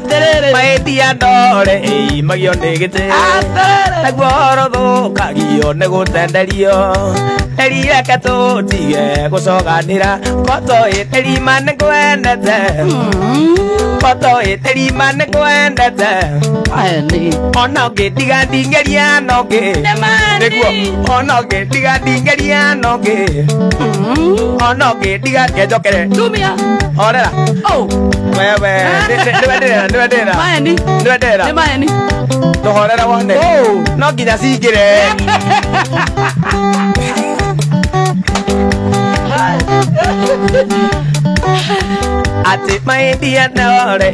Maĩtia ndore magio nĩ gĩtĩ naguo ũhoro thũkagio nĩ gũtenderio Reke tũtige gũcokanĩra Kotoĩ tĩrima nĩ kwendete Kotoĩ tĩrima nĩ kwendete Ona ũngĩtiga ndingĩria nongĩ Nĩguo ona ũngĩtiga ndingĩria nongĩ Ona ũngĩtiga kĩnjokere Orera Wewe nĩwendera Tũhorera wone No nginya cingĩre Atĩ maĩtia ndore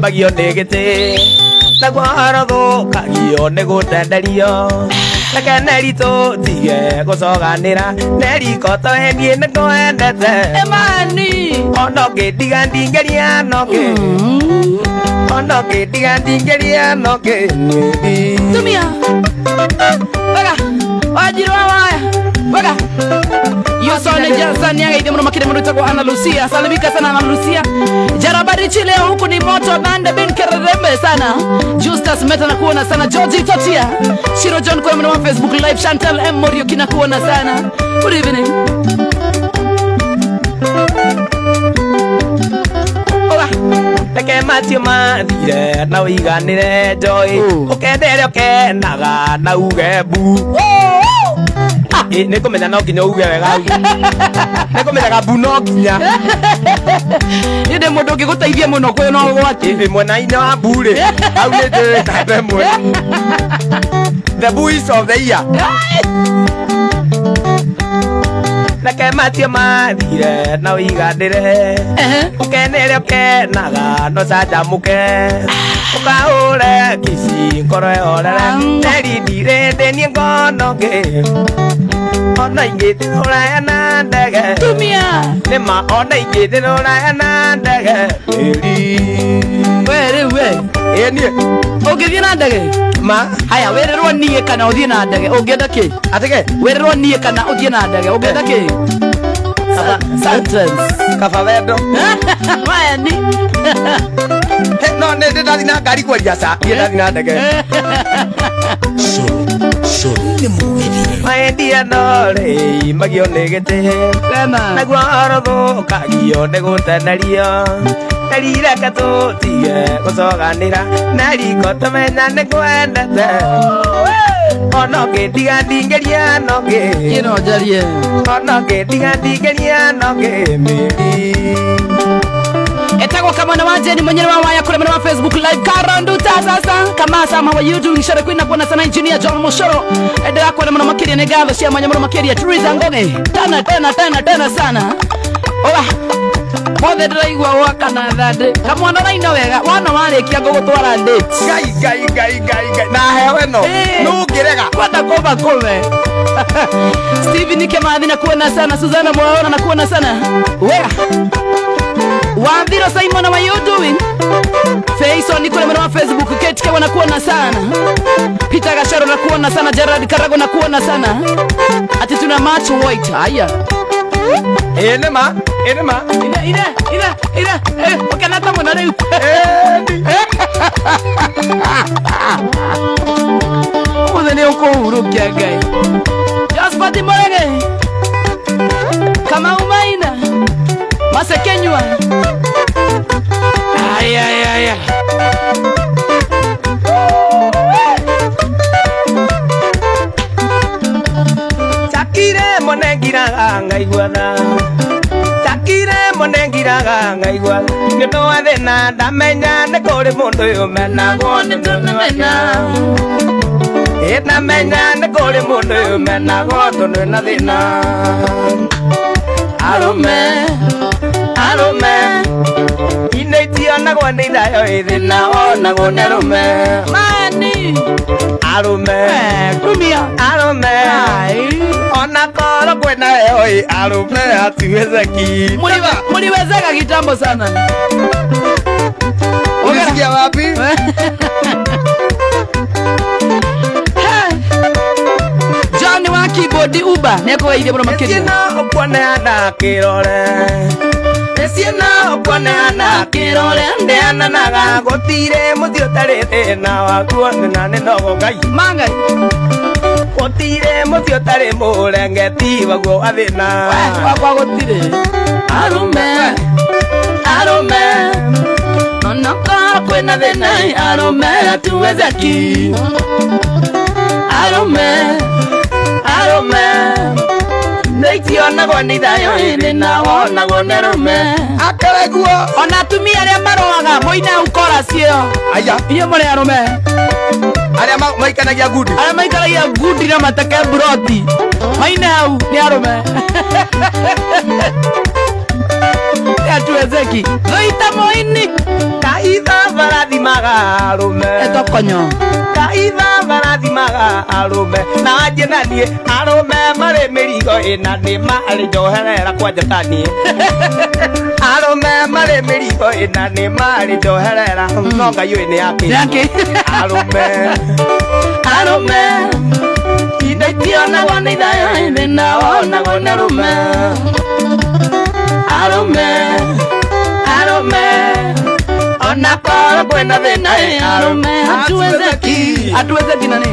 magio nĩ gĩtĩ naguo ũhoro thũkagio nĩ gũtenderio Reke Neri tũtige gũcokanĩra Neri Kotoĩ niĩ nĩ kwendete Ona ũngĩtiga ndingĩria nongĩ Ona ũngĩtiga ndingĩria nongĩ Tumia Wega Wajirwa waya Wega Yosone Jansani agaithia muno makire muno itagwo Ana Lucia Salimika sana Ana Lucia Jarabarichi leo huku ni moto Bande bin kerembe sana Justus Meta na kuona sana Georgie Totia Shiro John kwa muno wa Facebook live Chantal M Morio kina kuona sana Good evening Reke macio mathire na ũiganĩre Joy Ũkendere ũkenaga na uge mbu Nĩ kũmenya no nginya uge wega Nĩ kũmenyaga mbu no nginya Nĩ mũndũ ũngĩgũteithia mũno kwĩ no gwake Ndĩ mwena-inĩ wa mbu rĩ Hau nĩ njũĩ namba ĩmwe The Boys of the Year Reke macio mathire na ũiganĩre Ũkenere ũkenaga no canjamũke Ũkahũre kici ngoro ĩhorere Neri ndirĩndĩ niĩ ngonongĩ Ona ingĩthĩ rũraya na ndege Tumia Nĩma ona ingĩthĩ rũraya na ndege We rĩu Ĩĩ niĩ Ũngĩthiĩ na ndege Ma Haya wĩrĩrwo niĩ kana ũthiĩ na ndege ũngĩenda kĩ Atĩke Wĩrĩrwo niĩ kana ũthiĩ na ndege ũngĩenda kĩ Sentence Kaba wendo Maya ni No nĩ ndĩrathiĩ na ngari kwaria ca Niĩ ndathiĩ na ndege Maĩtia ndore magio nĩ gĩtĩ naguo ũhoro thũkagio nĩ gũtenderio Neri reke tũtige gũcokanĩra Neri Kotomenya nĩ kwendete Ona ũngĩtiga ndingĩria nongĩ Ino njarie Ona ũngĩtiga ndingĩria nongĩ mĩri Etagwo Kamwana wa Jeni mwenyewe wa waya kule wa Facebook live Karonduta sasa kama sama wa YouTube Shara Queen na kuona sana engineer John Mushoro Edera kwa mwana makiria negalo cia manya mwana makiria Teresa Ngoge tena sana Ola Mothe ndiraigua waka na thande Kamwana naina wega wana warĩkia gũgũtwara date Gai na hewe no Nũngĩrega Kwenda kũmba kũme Steve Nike Mathi na kuona sana Susanna Mwaona na kuona sana Wega Wandhiro Simon, how are you doing? Faison Nikole mwana wa Facebook Ketike wana kuona sana Peter Gasharo na kuona sana Gerard Karago na kuona sana Ati tuna match white Haya Enema Ina Wakanata mwana leo Udhene uko urukia gai Jaspati Morege Kama umaina Masekenywa Ay Chakire monengiraga ngaiguana Chakire monengiraga ngaiguana Nĩũndũ wa thĩna ndamenya nĩ kũrĩ mũndũ ũyũ menagwo nĩ tũnĩmenya Ndamenya nĩ kũrĩ mũndũ ũyũ menagwo tondũ wĩna thĩna Arũme Inaitio nagwo nĩ ithayo ĩthĩna onagwo nĩ arũme Mani Arũme Kumia Arũme Ona koro kwĩna heho arũme hatuwezeki Muliwezeka kitambo sana Ulisikia wapi? John wa keyboard Uber Neko waide mwana makiria Nĩkĩno ũkuoneana kĩrore Nesiena okwaneana kirore ndeana naga gotire muthio tarete na wakuo na nenogo ngai mangai gotire muthio tare murengeti waguo athina kwa gotire arume onaka kwena thina arume tuweze ki arume Neikiona kwa nithayo iri na wona gonerume akareguo ona atumia aria maroaga moine ukora cio aya iyo muri arume aria maikanagia gudi na matake broti maine au ni arume ya tuwezeki zoita moini kaitha barathimaga arume etokonyo kaitha barathimaga arume na njenanie arume mari mirigo ina ni mari njoherera kwa njatanie arume mari mirigo ina ni mari njoherera no ngai ni yake arume inaitiona wana idhayo ina ona gonerume arume ona para kwena thina arume hatuwezeki nani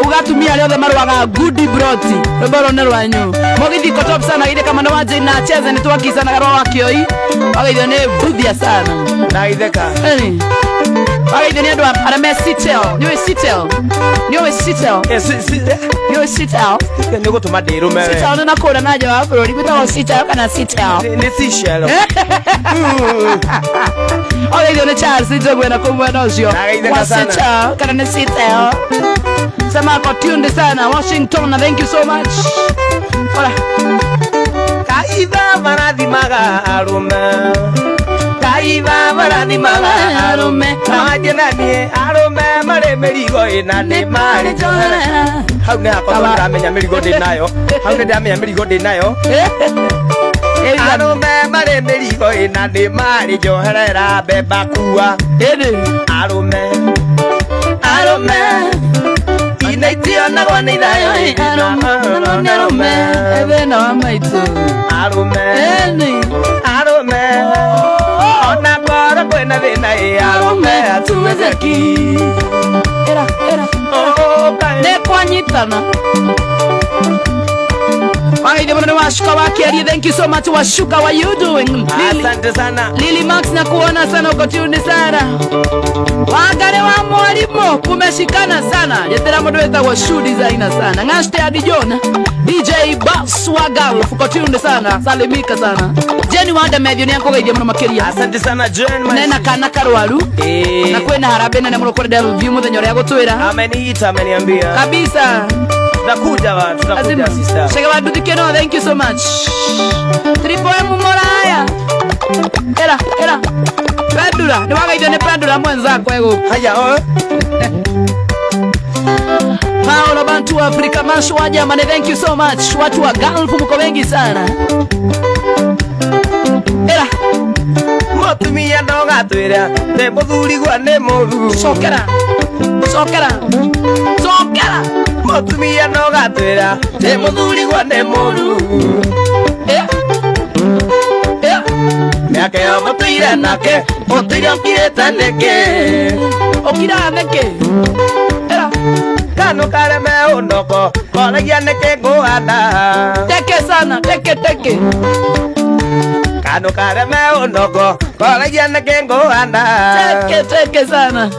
ugatumia leo maruaga goody broti roboro rwanyu mogithiko top sana ile kama ndo wanje na cheze ni twakisa na roho akioi wagaithio ni buthia sana na itheka wagaithio ni andu arame sitel niwe sitel ni gutuma ndirume we sitel na kura na jawa bururi gwitagwo sitel kana sitel ni sishelo wagaithio ni Charles njogwe na kumwena ucio wa sitel kana ni sitel Sema kwa tunde sana Washington, thank you so much. Hola. Kaitha barathimaga arume najenanie arume mari mirigo ina ni mari njoherera hau ni hakwa ndamenya mirigo ndinayo arume mari mirigo ina ni mari njoherera beba kuwa arume inaitiona kwa nithayo arume evena wa maitu arume ona kora kwena thina arume atuwezeki era nekwanyitana wagaithio muno ni washuka wakiarie thank you so much washuka what you doing asante sana Lily Max na kuona sana uko tune sana wagare wa mwalimu kumeshikana sana yetera mundu wetagwo shoe designer sana ngashte adi John DJ Bass wagal uko tune sana salimika sana Jenny wanda mevyo ni ankogeithia muno makiria asante sana Jen nena kana karwaru na kwena harabe na muno kwa review muthenya ria gutwira ameniambia kabisa tutakuja sister shega waduthike no thank you so much Triple M Moraya era Pandura ni wagaithio ni Pandura mwenzako ego haya Paulo bantu wa Afrika masho wa jamani thank you so much watu wa Gulf mko wengi sana era motumia ndo gatwira te muthuri gwa ni muru sokera motumia ndo gatwira te muthuri gwa ni muru miaka yo mutuire nake mutuire okirete neke era kanu kareme unoko koragia neke nguhanda teke sana teke kanu kareme unoko koragia neke nguhanda teke sana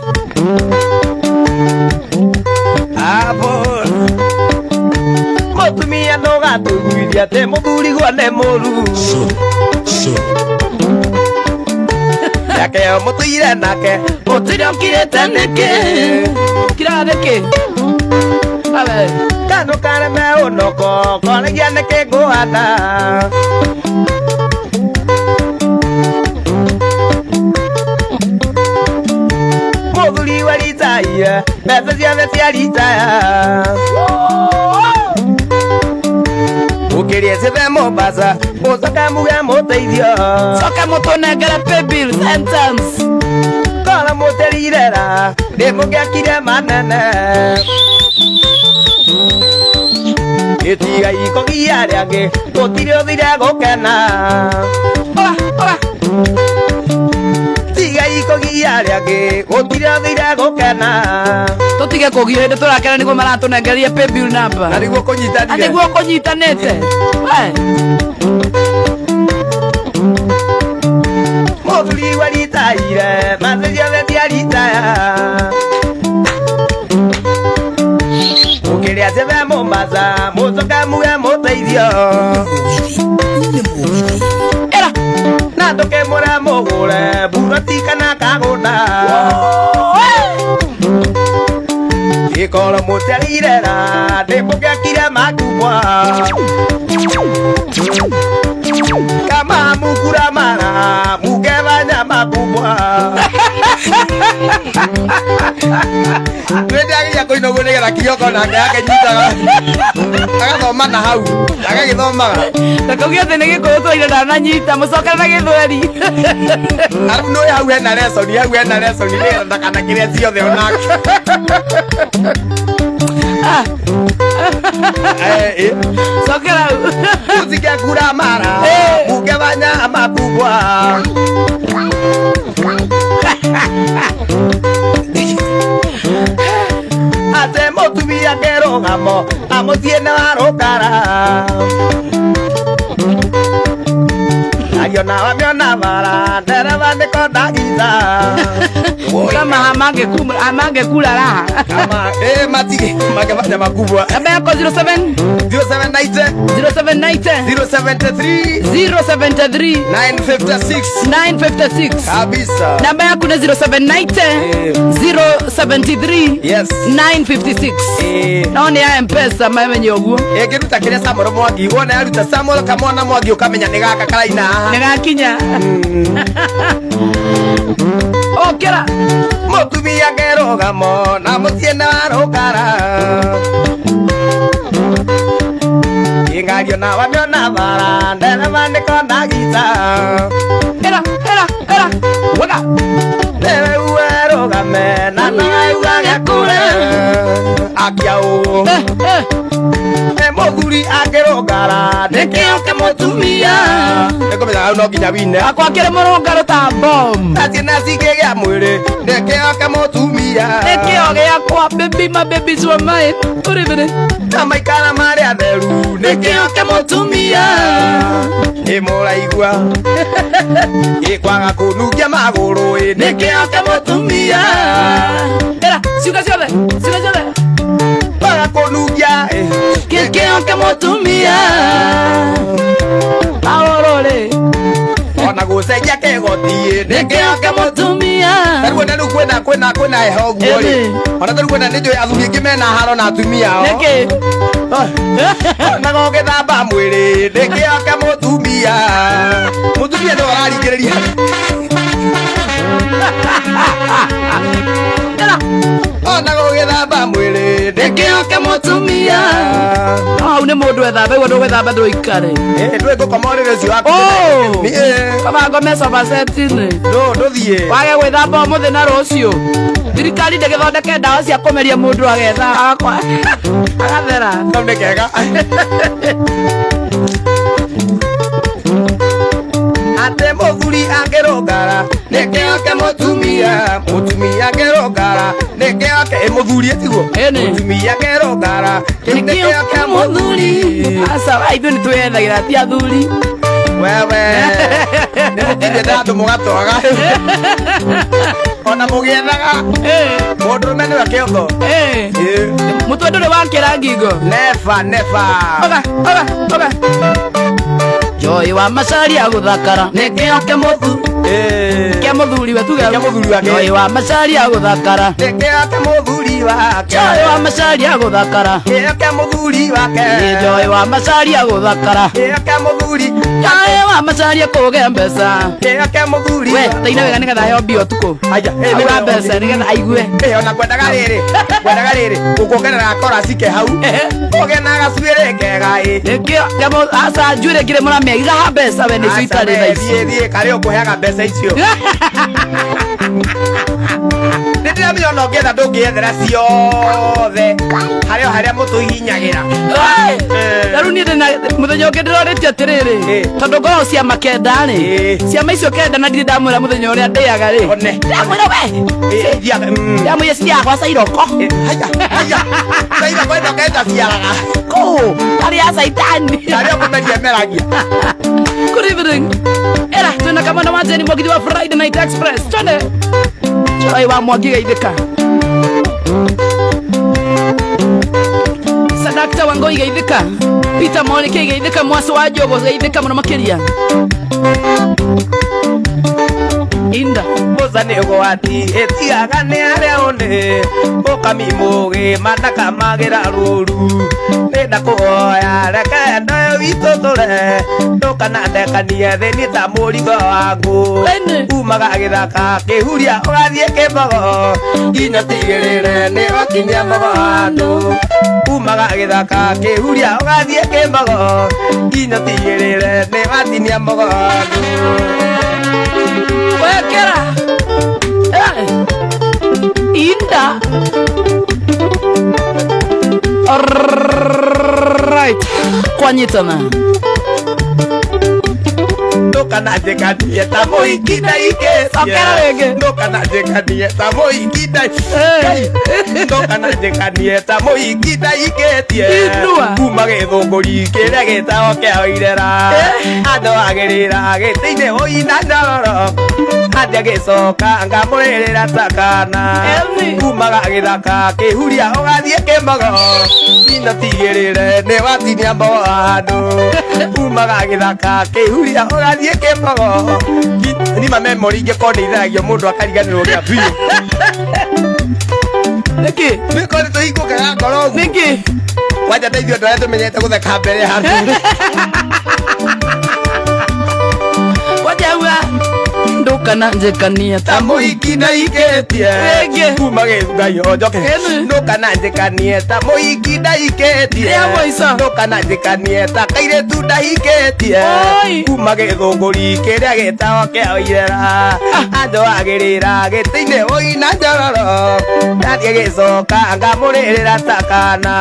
abo mutumia ndo gatuguiria te muthuri gwa ni muru yake yo mutuire nake mutuire okirete neke abe kanu kareme unoko koragia neke nguhanda muthuri wa ritaya mbeca ciothe cia ritaya ukirie cive Mombasa ucoke muge muteithio soka mutunengere pay bill sentence kora muterirera ndi mugiakire manene Itiga ikogia riange Gotire thire gukena Oga Tiga ikogia riange Gotire thire gukena Tutige kugio hindi turakena niguo maratunengeria pay bill number Na niguo kunyitanire niguo kunyitanite Muthuri wa ritaire Matheria vetia ritaya Mukiria teve Mombasa Mucoka muge muteithio Era Na nduke mure mugure Buroti kana kagunda Ikoro muterirera Ndimugekire makubwa Kama mukura mara Mugevanya makubwa Twende agia kuinoguo nigetha kioko nake akenyitaga agathoma na hau agagithomaga Ndakaugia atä nä gä kå yå twaire ndananyita må cokere na gä thweri arabu nä hau hena lesoni hau hena lesoni nĩgetha ndakanakä rä ciothe onake cokera hau Musike kura mara Mugevanya makubwa Ate mutumia kerogamo amutie na warukara Agiona wamiona bara ndereva niko ndagitha kama amange kula raha Kama matige magevanya makubwa namba yako 07 0790 0790 073 073 956 956 kabisa namba yaku nä 0790 073 Yes 956 no nä ya mpesa mamenye å guo Ĩngĩruta kĩrĩa Samuel Mwangi wona yaruta Samuel kamwana Mwangi ũkamenya nĩ gaka karaina haha nä gakinya okera Mutumia kerogamo na mutie na warukara Ingario na wamiona bara ndereva niko ndagitha era waga Newe uwerogame na nawe ugage kure Akiao Muthuri akirogara nikioke mutumia Nikomenya hau no nginya wine akwa kä rä må rå ngarå ta bom Ati na sikigea mwiri nikioke mutumia nä kä o gä akwa baby my babies were mine å rä bä Na maikara marĩa atheru nikioke mutumia Nĩ mũraigua Gĩkwaga kũnungia magũrũ nikioke mutumia era ciuga ciothe Kwaga kũnungia gĩkĩoke mũtumia aorore ona gũcenjia kĩgoti gĩkĩoke mũtumia Tarĩu na rĩu kwĩna heho ũguo rĩ Ona tarĩu kwĩna nĩ njũĩ athuri aingĩ mena haro na atumia ao nĩkĩ Ona gũgĩthamba mwĩrĩ nĩkĩoke mũtumia Mũtumia nĩ wararingĩrĩria Ona gũgĩthamba mwĩrĩ nĩkĩoke mũtumia hau nĩ mũndũ ethambe guo ndũgwĩthamba ndũikare ndũĩ ngũkoma ũrĩrĩ ũcio waku kabango mecoba setini ndũthiĩ wage gwĩthamba ũmũthĩ na rũciũ thirikari ndĩgĩthondeke ndawa cia kũmeria mũndũ agetha agathera kau nĩ kega Ate mũthuri angĩrũngara nĩkĩoke mũtumia Mũtumia angĩrũngara nĩkĩoke mũthuri tiguo Mũtumia angĩrũngara nĩkĩoke mũthuri asa ithuĩ nĩ twĩyethagĩra ti athuri wewe nĩ mũkinyĩte andũ mũgatwaga ona mũgĩethaga mũndũrũme nĩwe kĩongo mũtwe ndũrĩ wakĩra ngingo oga Joy wa Macharia gũthakara nĩkĩoke kĩa mũthuri we tuge Joy wa Macharia gũthakara nĩkĩoke mũthuri wake Joy wa Macharia gũthakara kĩoke mũthuri wake Joy wa Macharia gũthakara kĩoke mũthuri Joy wa Macharia kũgĩa mbeca kĩoke mũthuri we taina wega nĩgetha heo mbia ũtukũ auga mbeca nĩgetha aigue ona kwendaga rĩrĩ ũkuongerera korasi ke hau ũgĩe na gacuĩrĩ kega nĩkĩo aca njuĩrĩ ngĩrĩ mũramĩagiga ha mbeca we nĩcio itarĩ tha icio thiĩ karĩ ũkũheaga mbeca icio Ndamenya no ngetha ndũngĩethera ciothe harĩa mũtũhihinyagira rĩu niĩ ndĩna mũthenya ũngĩ ndĩrorĩtie atĩrĩrĩ tondũ ngoragwo ciama kenda rĩ ciama icio kenda na ndirĩ ndamwĩra mũthenya ũrĩa ndĩaga rĩ ndamwĩra we ndamwĩra ciriagwa cairoko cairoko ĩno kenda ciaraga kũũ harĩa caitani harĩa mũmeria meragia. Good evening. Era twĩna kamwana wa Jeni Mwagithi wa Friday Night Express. Twende Joy wa Mwangi Geithĩka, Sadakta Wangoi Geithĩka, Peter Mwaniki Geithĩka, Mwasi wa Jogo Geithĩka mũno makĩria. Inda Bozane ũgwati ĩtiaga nĩ arĩa ũndĩ ũkami mũgĩ manaka magĩra rũru nĩnda kũhoya reke ndoyo witũ tũre ndũkana ndekanie thĩni ta mũrigo wa ngũ umaga gĩthaka kĩhuria ũgathiĩ kĩmbogo nginya tigĩrĩre nĩ wakinyia mbogo handũ umaga gĩthaka kĩhuria ũgathiĩ kĩmbogo nginya tigĩrĩre nĩ watinia mbogo handũ. Wekera Inda. Alright, kwanyitana ndũkana njĩkanie ta mũhiki ndaikĩtie ndũkana njĩkanie ta mũhiki ndũkana njĩkanie ta mũhiki ndaikĩtie kuma gĩthũngũri kĩrĩa gĩtagwo kĩa Wairera andũ agĩrĩra gĩtĩ-inĩ ũina ndororo atĩa gĩcoka ngamũrĩrĩra takana kumaga gĩthaka kĩhuria ũgathiĩ kĩmbogo nginya tigĩrĩre nĩ watinia mbogo handũ kumaga gĩthaka kĩhuria ũgathiĩ kĩmbogo nima memory ingĩkorwo nĩ itheragio mũndũ akariganĩrwo gĩa biũ nĩkĩ nĩkorwo tũhingũkaga ngoro ũguo nĩkĩ wanja ndeithio andũ arĩa tũmenyete gũtheka mbere handũ wajauga ndũkana njĩkania ta mũhiki ndaikĩtie kuma gĩthungaio njoke ndũkana njĩkanie ta mũhiki ndaikĩtie ndũkana njĩkanie ta kairĩtu ndahikĩtie kuma gĩthũngũri kĩrĩa gĩtagwo kĩa Wairera andũ agĩrĩra gĩtĩ-inĩ ũina njororo ndathiĩ gĩcoka ngamũrĩrĩra takana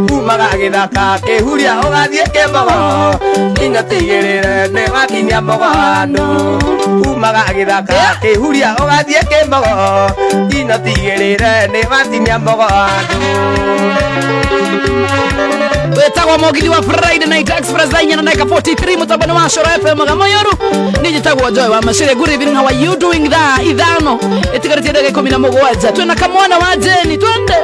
kumaga gĩthaka kĩhuria ũgathiĩ kĩmbogo nginya tigĩrĩre nĩ wakinyia mbogo handũ kumaga gĩthaka kĩhuria ũgathiĩ kĩmbogo nginya tigĩrĩre nĩ watinia mbogo handũ. wetagwo Mwagithi wa Friday Night Express thaa 4:43 mũtambo wa Coro FM Moyoru nĩ njĩtagwo Joy wa Macire. Good evening, how are you doing? thaa 5 ĩtigarĩtie ndagĩka 17 twĩna kamwana wa Jeni twende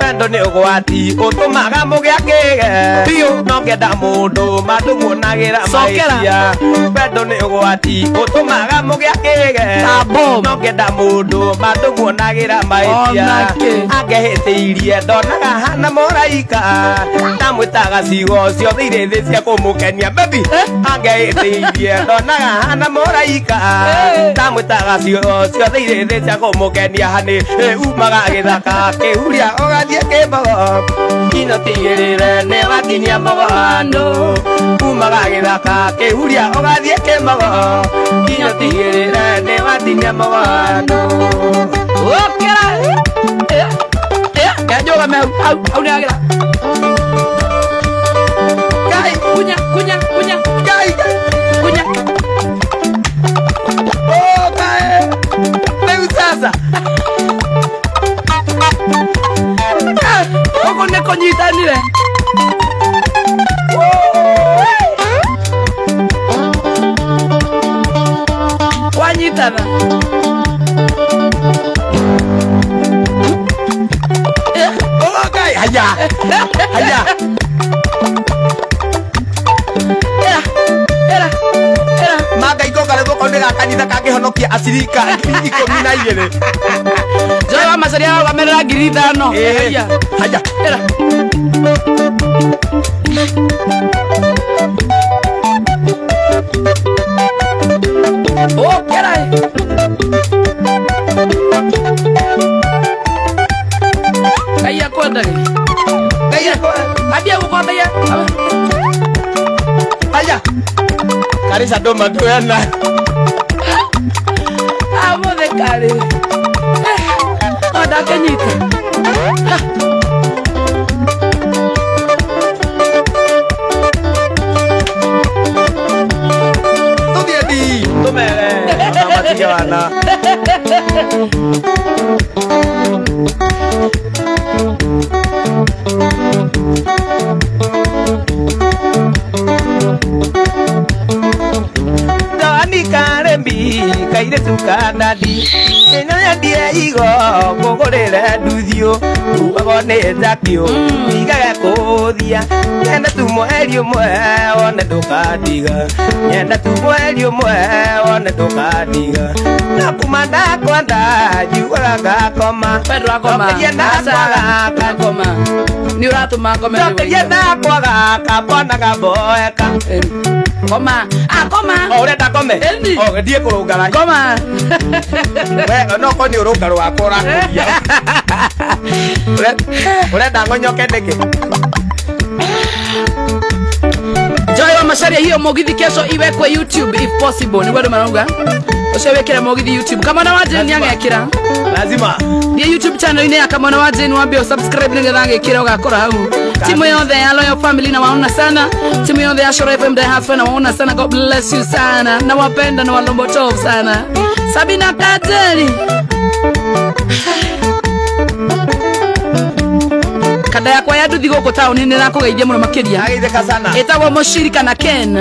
wendo nĩ ũgwati ũtũmaga mũgĩa kĩge biũ no ngenda mũndũ mandũmuonagĩra maicia wendo nĩ ũgwati ũtũmaga mũgĩa kĩge no ngenda mũndũ mandũmuonagĩra maicia angehĩtĩirie ndonaga hana mũraika ndamwĩtaga ciugo ciothe irĩ thĩ cia kũmũkenia baby angehĩtĩirie ndonaga hana mũraika ndamwĩtaga ciugo ciothe irĩ thĩ cia kũmũkenia hanĩ umaga gĩthaka kĩhuria ũgathiĩ kĩmbogo nginya tigĩrĩre nĩ watinia mbogo handũ kumaga gĩthaka kĩhuria ũgathiĩ kĩmbogo nginya tigĩrĩre nĩ watinia mbogo handũ. ũkĩra nganjũgame hau nĩ agĩra Ngai kunya Ngai kunya Ngai rĩu sasa ũguo nĩ kũnyitanire wanyitana Ngai haya Maga ikoka rĩu gũkorwo nĩ gakanitha kangĩhonokia acirika 12,000 Joy wa Macire arũgamĩrĩra 5,000 haya ũkĩra Kaya kwendage ambia gũkwambia haya karisa ndũma ndwena Kari. Ada kenyita. Tu dia di. Tu mere. Nama tiga warna. Kaire tukana di eno ya dia igo gogorera duthio ubagone zakio igaga kothia nyenda tumwerio mwe one ndukadiga nyenda tumwerio mwe one ndukadiga nakumanda kwanda juara gakoma Pedro akoma asa akoma ni uratuma kome yenda kwaga kapona gaboeka koma akoma ore ta kome o die kurungara koma we no ko ni urungaro wakora kuria ore ndangonyoke ndeke Joy wa Macharia, hiyo Mugithi kesho iwekwe YouTube if possible. Ni wewe marauga ushawekera Mugithi YouTube kama na waje ni angekira lazima ni YouTube channel ine kama na waje ni wambie subscribe ninge ngekira ugakora hau timu yothe ya Loyal Family na waona sana timu yothe ya Shore FM they have fun na waona sana. God bless you sana na wapenda na walombo top sana Sabina Kateri kada yakwa ya nduthi guku tauni ni nakugeithia muno makiria ageitheka sana etagwo mushirika na Ken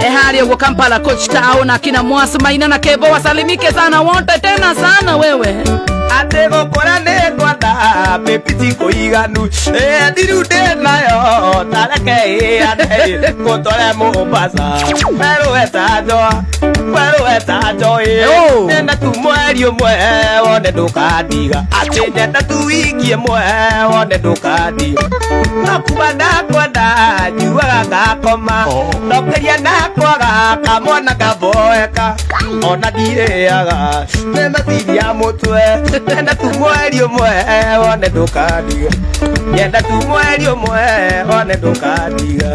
ehari ugo Kampala coach town na kina Mwasi Maina na Kebo wasalimike sana wote tena sana wewe ate gukora ne kwanda pepiti koiganu ndirude nayo tareke ate gutore Mombasa pero etajo nenda tu mweri umwe wone ndukadiga ate nenda tu wiki imwe wone ndukadiga nakubanda kwanda juaga gakoma ndokeria nakwaga kamwana kaboeka ona ndireaga nemetiria mutwe nenda tu mweri umwe wone ndukadiga nenda tu mweri umwe wone ndukadiga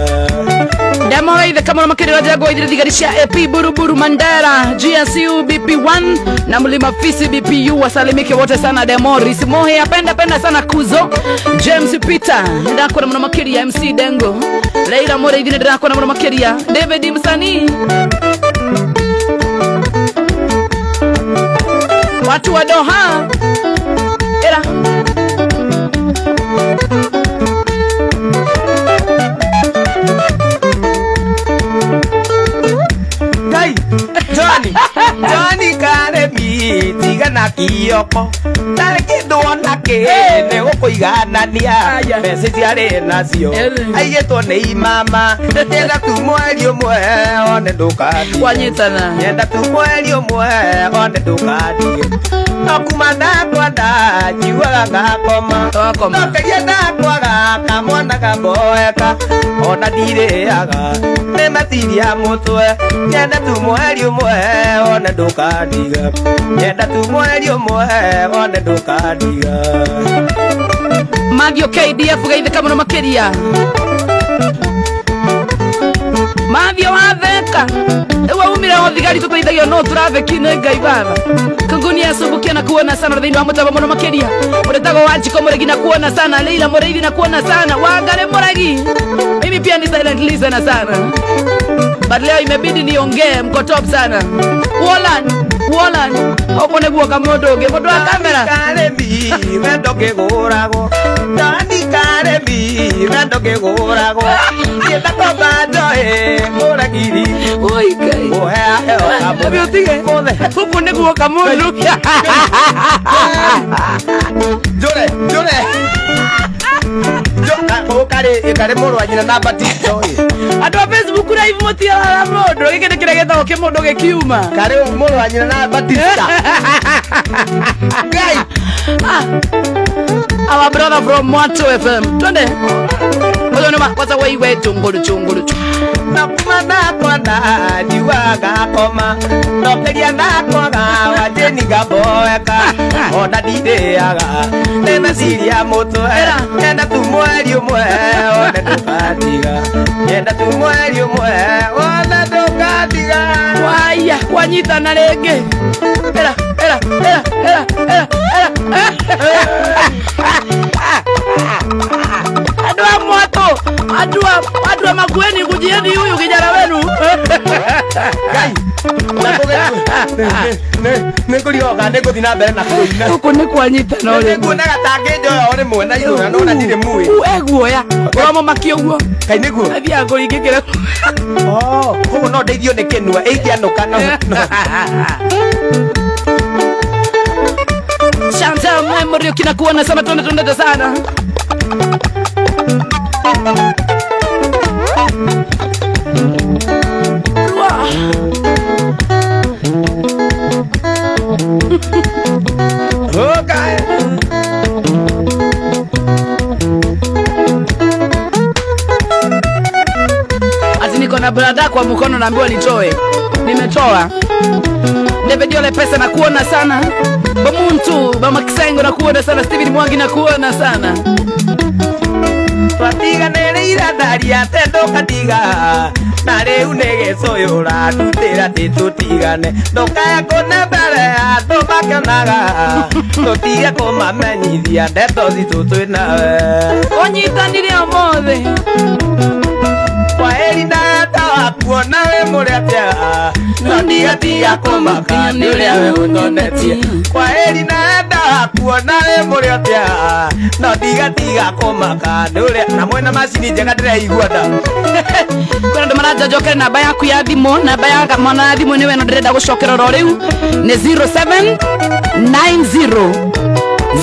Demo gaithe kama makirira jago idire thigari cia AP Buruburu Mandera GSU BP1 na Mlima Fisi BPU wasalimike wote sana. Demoris Mohe apenda sana Kuzo James Peter ndakora mno makiria MC Dengo Leila More idine ndakora mno makiria David Msani watu wa Doha era Johnny Karemi tigana kioko tareke ndona kene gukuiganania message ari nacio aigetwo ni imama ndenda tu mweri umwe one ndukadi wanyitana ndenda tu mweri umwe one ndukadi nokumana kwanda jiwaga ngakoma nokeria ndakwaga kamwana gaboeka ona ndireaga nematiria mutwe ndenda tu mweri umwe one ndukadiga ndenda tu mweri umwe one ndukadiga Magio KDF gaithe kama makiria Mavio watheka ewe umira othigari tuteithagio no turathekine ngai baba kunguni asubukia na kuona sana thini wa mutaba muno makiria muretago Wanjiko Muregi na kuona sana Leila Mureithi na kuona sana Wangare Muregi mimi pia ni silent listener sana but leo imebidi niongee mko top sana Wolan opo neguo kamodoge modo wa kamera Karemi wendo kigurago Dani Karemi wendo kigurago yenda kobado Muragiri oi kai ohea heo kabio tige opo neguo kamodo Jore kare moro anyina na batito Ado Facebook live motia la modo gikene kiregeta ke modo gekiuma kare moro anyina na batista guy our brother from Mwato FM twende oyo noma kwanza wewe chunguru nakumana kwanda jiwaga koma nokeria nakwaga wajeni gaboeka ona ndireaga nemesiria mutwe nenda tu mweri umwe one ndukadiga nenda tu mweri umwe one ndukadiga waya kwanyita na rege era Adua moto. Adua makueni kujieni huyu kijana wenu. Gai. Nĩngũrioka nĩngũthiĩ na mbere na kũina. Huku nĩ kwanyita na ũrĩ. Nĩnguonaga ta ngĩnjoya ũrĩ mwena igũra no na ndirĩ muĩ. Guoya. Ũramũmakia ũguo. Kaĩ nĩguo? Athiaga kũringĩkĩra. Koguo no ndeithio nĩ kĩnua ĩngĩanũka no. Shanta memory kinakuona sana tunatunda sana. Okay. Ati niko na brada kwa mkono naambiwa nitoe. Nimetoa. Nebediole pesa na kuona sana. Bamuntu, Bamakisengo na kuona sana. Steven Mwangi na kuona sana. Twatiga nĩrĩira ndaria tendo katiga na rĩu nĩgĩcũyũra ndutĩra tĩtũtigane ndũkaya kũne mbere ya andũ makĩonaga tũtige kũmamenyithia ndeto citũ twĩ nawe ũnyitanire ũmũthĩ kwaheri na wendo wakuona wĩ mũrĩa atĩa no ndigatiga kũmaka nĩ ũrĩa we ũnyonetie kwaheri na wendo wakuona wĩ mũrĩa atĩa no ndigatiga kũmaka nĩ ũrĩa na mwena macini njega ndĩreigua nda kwĩna andũ maranjanjokere namba yaku ya thimũ namba ya mwana ya thimũ nĩ weno ndĩrenda gũcokera oro rĩu nĩ 0790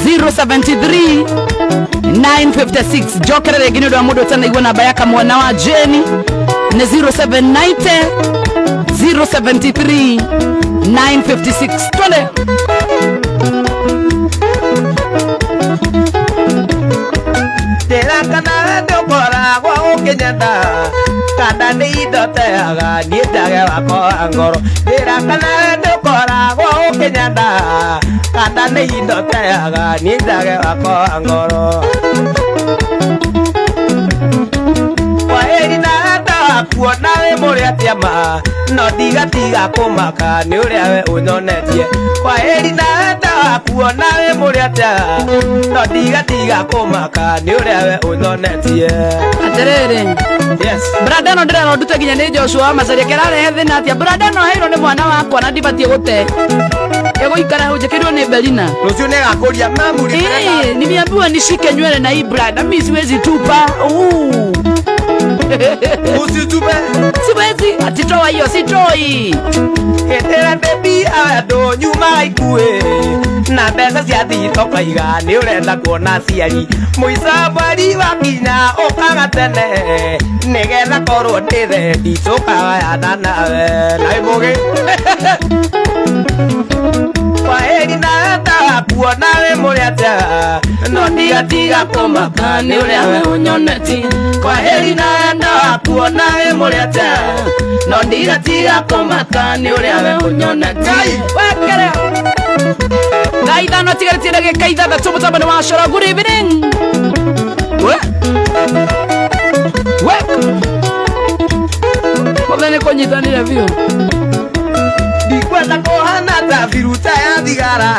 073 956 jokera rĩngĩ nĩ ũndũ wa mũndũ ũtanaigua namba ya kamwana wa Jeni nĩ 0790 073 956 twende ndĩrakana ndũkoragwo ũkĩnyenda kana nĩ indo teaga niĩ njage wakwa ngoro ndĩrakana ndũkoragwo ũkĩnyenda kana nĩ indo teaga niĩ njage wakwa ngoro kwaheri na ndakuona wĩ mũrĩa atĩa ma no ndigatiga kũmaka nĩ ũrĩa we ũnyonetie kwaheri na ndakuona wĩ mũrĩa atĩa no ndigatiga kũmaka nĩ ũrĩa we ũnyonetie atĩrĩrĩ yes brada no ndĩrenda ndute nginya nĩ Joshua Macharia kĩrarehe thĩna atĩa brada no heirwo nĩ mwana wakwa na ndibatiĩ gũte egũikara hau njĩkĩirwo nĩ Belina rũciũ nĩgakũria mamuri nimeambiwa nishike nywele na hii brada mimi siwezi tupa usitupe siwezi atitoa hiyo sitoi hetera baby ando nyuma ikue na mbeca cia thitoko iga nĩ ũrenda kuona ciari mũica mweri wakinya ũkaga tene nĩgetha korwo ndĩ thendi tũkawayana nawe na mũgĩ kwaheri na ndakuona wĩ mũrĩa atĩa no ndigatiga kũmaka nĩ ũrĩa we ũnyonetie kwaheri na ndakuona wĩ mũrĩa atĩa no ndigatiga kũmaka nĩ ũrĩa we ũnyonetie wekere Gaithano tigarĩtie ndagĩka ithathatũ mũtambo nĩ wacora good evening mũthenya nĩ kũnyitanire biũ ndikwenda kũhana ta biruta ya thigara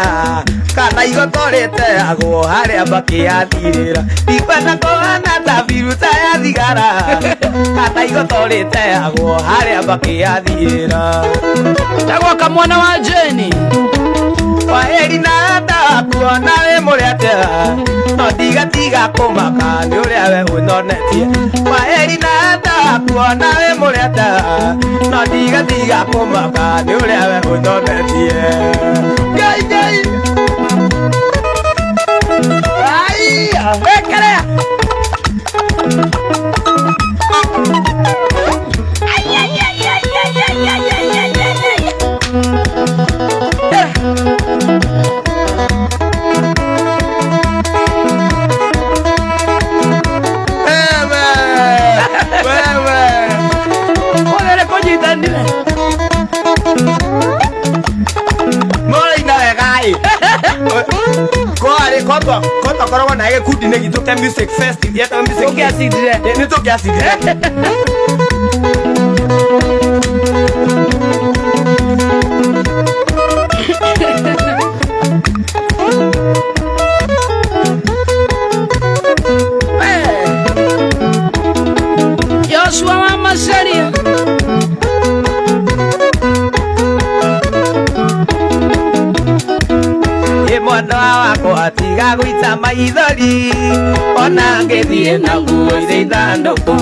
kana igoto rĩteagwo harĩa mbakĩ yathirĩra ndikwenda kũhana ta biruta ya thigara kana igoto rĩteagwo harĩa mbakĩ yathirĩra ndagwa kamwana wa Jeni kwaheri na ndakuona wĩ mũrĩa atĩa no ndigatiga kũmaka nĩ ũrĩa we ũnyonetie kwaheri na ndakuona wĩ mũrĩa atĩa no ndigatiga kũmaka nĩ ũrĩa we ũnyonetie ngai ngai aiya wekere Kota korogwo na gĩkundi-inĩ gitũ kĩa music fest yetagwo music ũkĩacidire nĩ tũkĩacidire tiga guita maithori ona ngithie na nguo ire ithanduku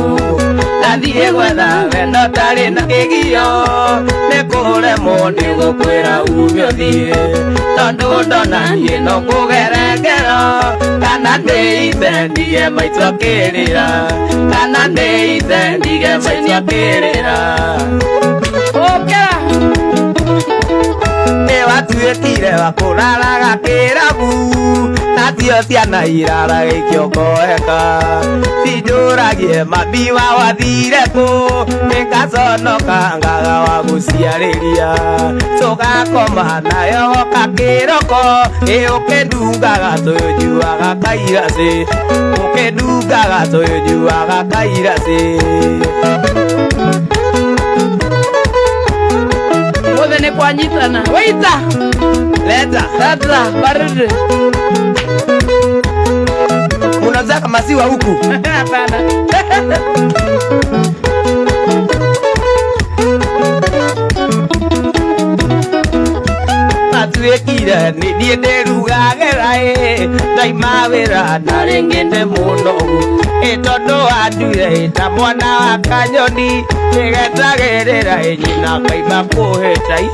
ndathie gwetha wendo tari na kigio nikuremwo ni gukwira umio thie tondu ndona nie no kugerengero kana ndiithe ndige maitu akirira kana ndiithe ndige maitu akirira watuĩkire wa kũraraga kĩrabu na tio ciana iraraga ikĩongoeka cinjũragie mami wa wathire kũ nĩngaconoka ngaga wa gũciarĩria tũgakoma nayo hoka kĩroko ũkĩndungaga tũnjuaga kairacĩ ũkĩndungaga tũnjuaga kairacĩ Ni kwa nyitana. Waita. Leta. Leta. Baridi. Unataka maziwa huku? Hapana. Matuĩkire nĩ niĩ ndĩrugagĩra ndaima wĩra na rĩngĩte mũno tondũ wanduire ta mwana wa kanyoni nĩgetagĩrĩra nyina kaima kũhĩtai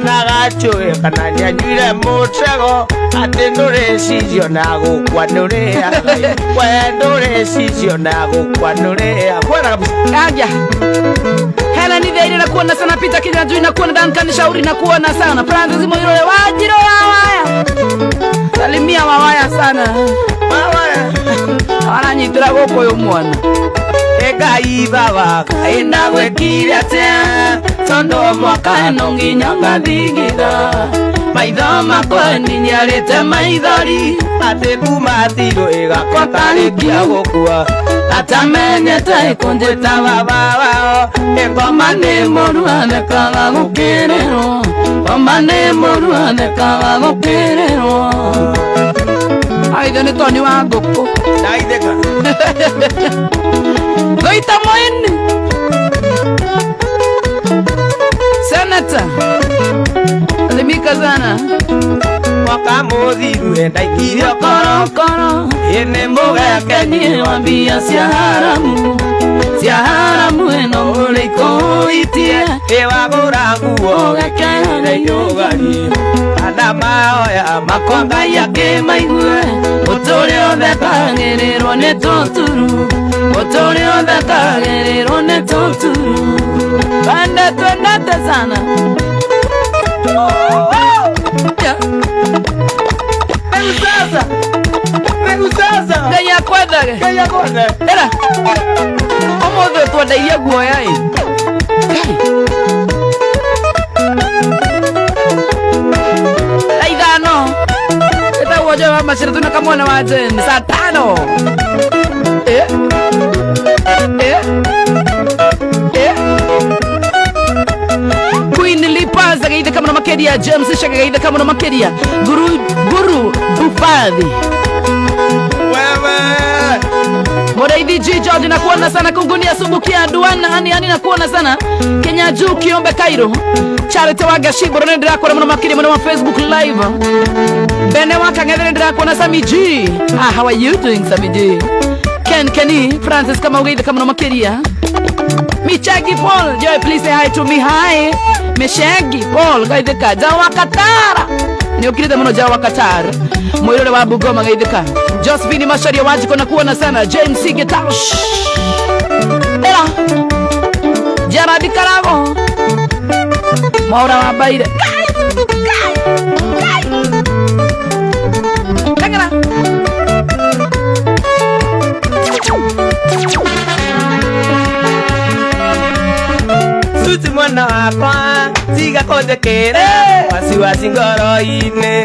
nagachũĩ kana nĩanyuire mũtego atĩ ndũrĩcicio na gũkwa ndũrĩaga we ndũrĩcicio na gũkwa ndũrĩaga kwena kabisa kaja Hela ni dhairi na kuona sana Peter Kinyanjui na kuona Duncan Shauri na kuona sana Francis Moirole Wajiro Wawaya Salimia Wawaya sana Wawaya Wananyitira goko yo mwana Ngai baba kaenda gwĩkire atĩa tondo mwaka no nginya ngathigitha maitho makwa ninyarĩte maithori atĩ kuma tiro ĩgakwa tarĩkia gũkua atamenyete kũnjĩta baba wao ngoma nĩ mũru anekaga gũkĩrĩrwo ngoma nĩ mũru anekaga gũkĩrĩrwo aithe nĩ toni wa ngũkũ ndaithĩka Goita Moini Senator Limika sana Waka mothiru endaikirio korokoro Ine mugeke nie wambia cia haramu eno uliko itie Ewagura nguo gekere yugari Anda maoya makwanga yake maigue Utore othe kagĩrĩrwo nĩ tũturu Utore othe kagĩrĩrwo nĩ tũturu Bande twendete sana Megu sasa Ngai akwendage Ngai akwendage Era Ũmũthĩ twendeirie guoya Aithano Ita uoja wa mashira tunakamwana wa jeni saa 5 Queen Lipaza gaitha kama na makeria James Shaka gaitha kama na makeria Guru Bufadhi Moraidi G George nakuona sana Kungunia Subukia Duana Ani nakuona sana Kenya Juu Kiombe Cairo Charity Waga Shibo Rene Drakona mwana makiri mwana Facebook live Bene waka ngedene Drakona Sami G how are you doing Sami G Kenny Francis kama ugaitha kama na makeria Michagi Paul Joy please say hi to me hi Mishagi Paul gaithika Jawa Katara Ni ukirita mwana Jawa Katara Moirole wa Bugoma gaithika Josephine Mashari wajiko na kuona sana James Sigetash Era Jaradi Karago Maura wa Baire Tengana Suti mwana wakwa Tiga kote kere Wasiwasi ngoro-ine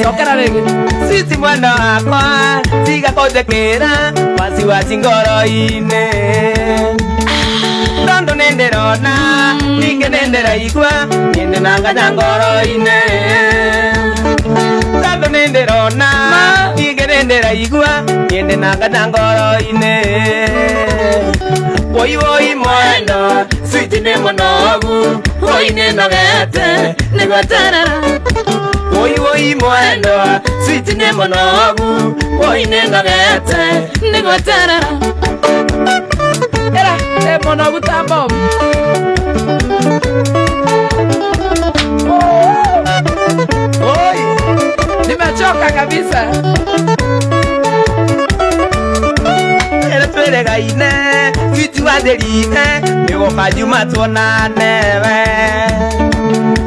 Sokera rege Suti mwana wakwa Tiga kote kere Wasiwasi ngoro-ine Tondo nenderona Nike nendera igwa Nende nanganya ngoro-ine Tondo nenderona Nike nendera igwa Nende nanganya ngoro-ine Woi mwendo Sweet ne monogu Woi ne nogete Negwatarara Woi mwendwa sweet ni monogu woi nendogete Nigotera Era monogu tabom Oi Nimechoka kabisa Era twere gaine Fitu waderine Nigo kajuma tuonane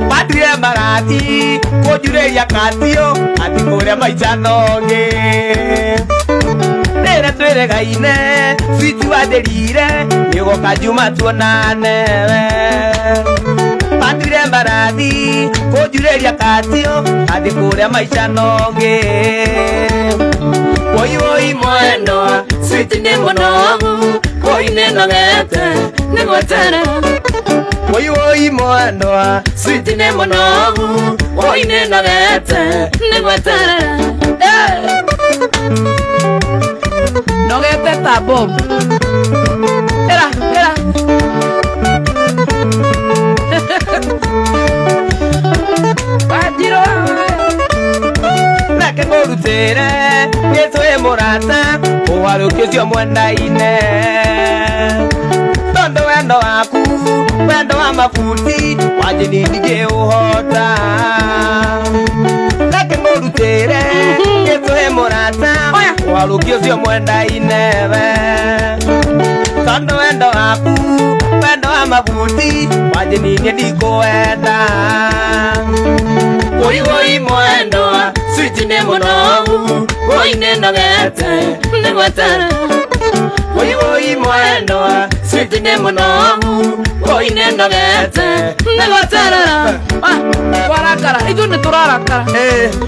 Patire marati Kojure ya katio Ati kore maichanonge Era twere gaine Fitu waderire Nigo kajuma tuonane Patire marati Kojure ya katio Ati kore maichanonge Woi mwendwa Sweet ni monogu Woi nendogete Nigotera Woi mwendwa Sweet ni monogu Woi nendogete Nigotera Nogete tabom Era Wajiro Reke ngorutere Yesu e murata Uharukizio mwendaine Tondo wendo waku Wendo wa mafuti Wajinindije uhota Reke ngorutere Yesu e murata Uharukizio mwendaine Tondo wendo waku Wendo wa mafuti Wajinindije dikuenda Woi mwendwa Sweet ni monogu Woi nendogete Nigotera Woi mwendwa Sweet ni monogu Woi nendogete Nigotera Warakara Itu ni turarakara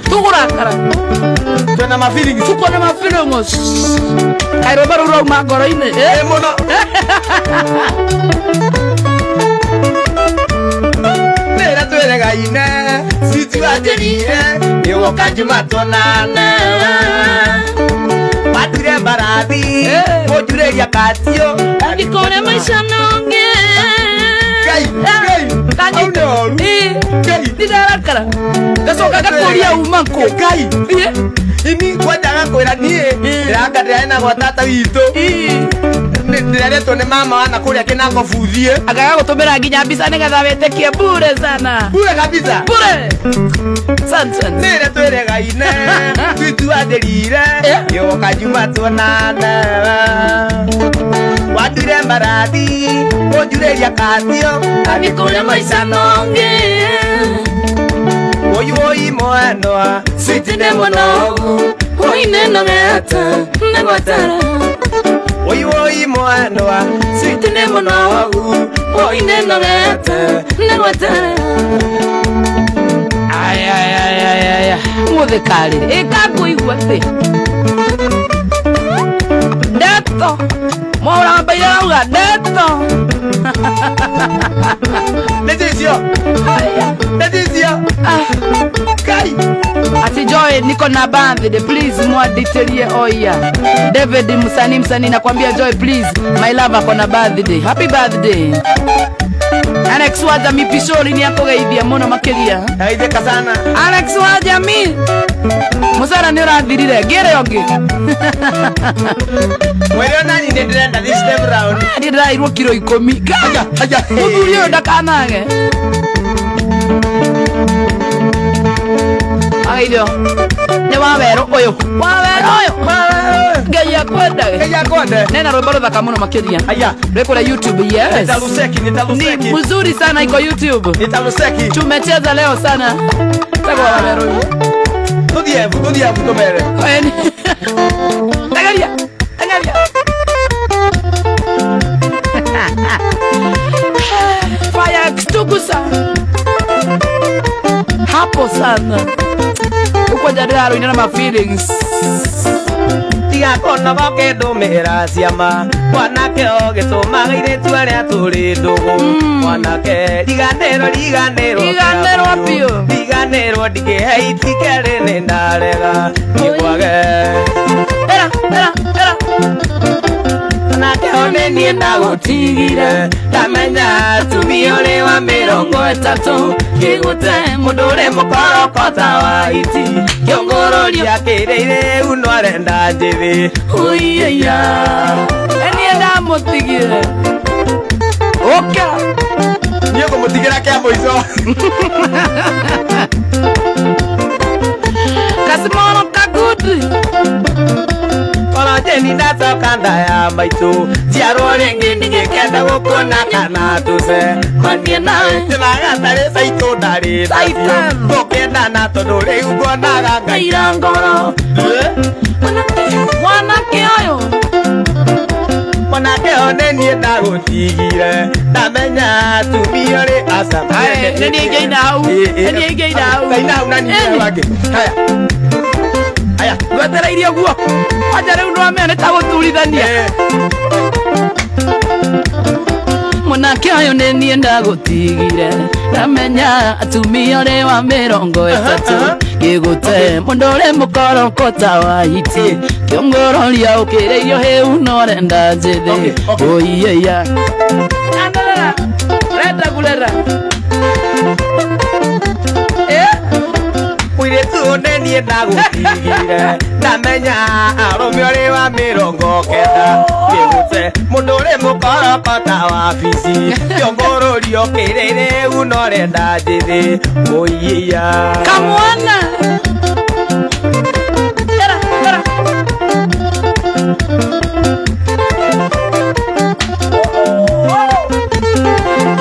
Tukurakara Twena mafeelings Tuko na mafilongos Kairobaro uro magoro ine mono Nera twere gaine Situ aderire Nigo kajuma tonane Patire baradi Kojure ya katio Adikore maisha nonge Gai Kanyi Didarakara Gasoka kakoria umako Gai Ini kwa janga kwera nie Raka tena kwa tata wito Ndireretwo ni mama wana kuria kinako futhie Agaga gutumira nginya mbica nigetha witekie bure sana Bure kabisa Bure Sansan Nire twere gaine Twitu aderire Yo kajuma tuonane Wadire maradi Ojure ya katio Adikore maisha nonge Woi mwendwa Sweet ni monogu Woi nendogete Nigotera Woi mwendwa Sweet ni monogu Woi nendogete Nigotera Ay Muthikari Ikakuigua ti Ndeto Mwaura mbaire rauga Ndeto Leticio Leticio Kai Ati Joy niko na birthday please mwaditerie oya David msanii nakwambia Joy please my love ako na birthday happy birthday Alex waja mipishori ni yako gaithia muno makiria Haideka sana Alex waja mi Musara ni urathirire gere yongi Mwere nani ndirenda this time round Ndirairwo kilo 10 Aja Muthuri ndakanage Aidio Ni wawero uyu Ngai akwendage Ngai akwende Nena rwimbo ruthaka muno makiria Aya Rekora YouTube yes Nitaluseki Ni mzuri sana iko YouTube Nitaluseki Tumecheza leo sana Tego wawero Tudievu tumere Weni Tagaria Fire extugusa Hapo sana Uko jadaro ina ma feelings Tiga kona boke ndumira ciama Mwanake ogituma gaire twaria turi ndugu Mwanake riganero Riganero pio Riganero ndikihe itikere ni ndarega Nikwage Era Mwanake one nienda gutigire ndamenya tumiore wa mirongo etatu kigute mudure mukorokota wa iti kiongororia kireire uno arenda njithi uiya nienda mutigire oka niego mutigira kia moizo kasimoro kagudu Jeni ndata kanda ya maitu Tiaro rengi nige kenda wukona kana tuse Manie nawe Tilaga tare saito dari Saitan Tokenda na todore ugona ganga irangoro Mwanake oyo Mwanake one nienda gutigire Ndamenya tumiore asa Neni ingeina hau Neni ingeina hau Kaina hau nani wage Haya Aya, gwetera irio guo. Aja rĩu no amene ta gũturithania. Mwanake ũyũ nĩ niĩ ndagũtigire. Ndamenya atumia ũrĩ wa mĩrongo ĩtatũ. Gĩgũte mũndũ ũrĩ mũkorokota wa iti. Kĩongororia ũkĩrĩirio hĩu no ũrenda njĩthĩ. Ũiya. Andalera. Renda gulera. Mwiritu nienda gutigire ndamenya arume uri wa mirongo kenda kigute mundu uri mukorokota wa bici kiongororio kirire uno renda njithi uiya kamwana era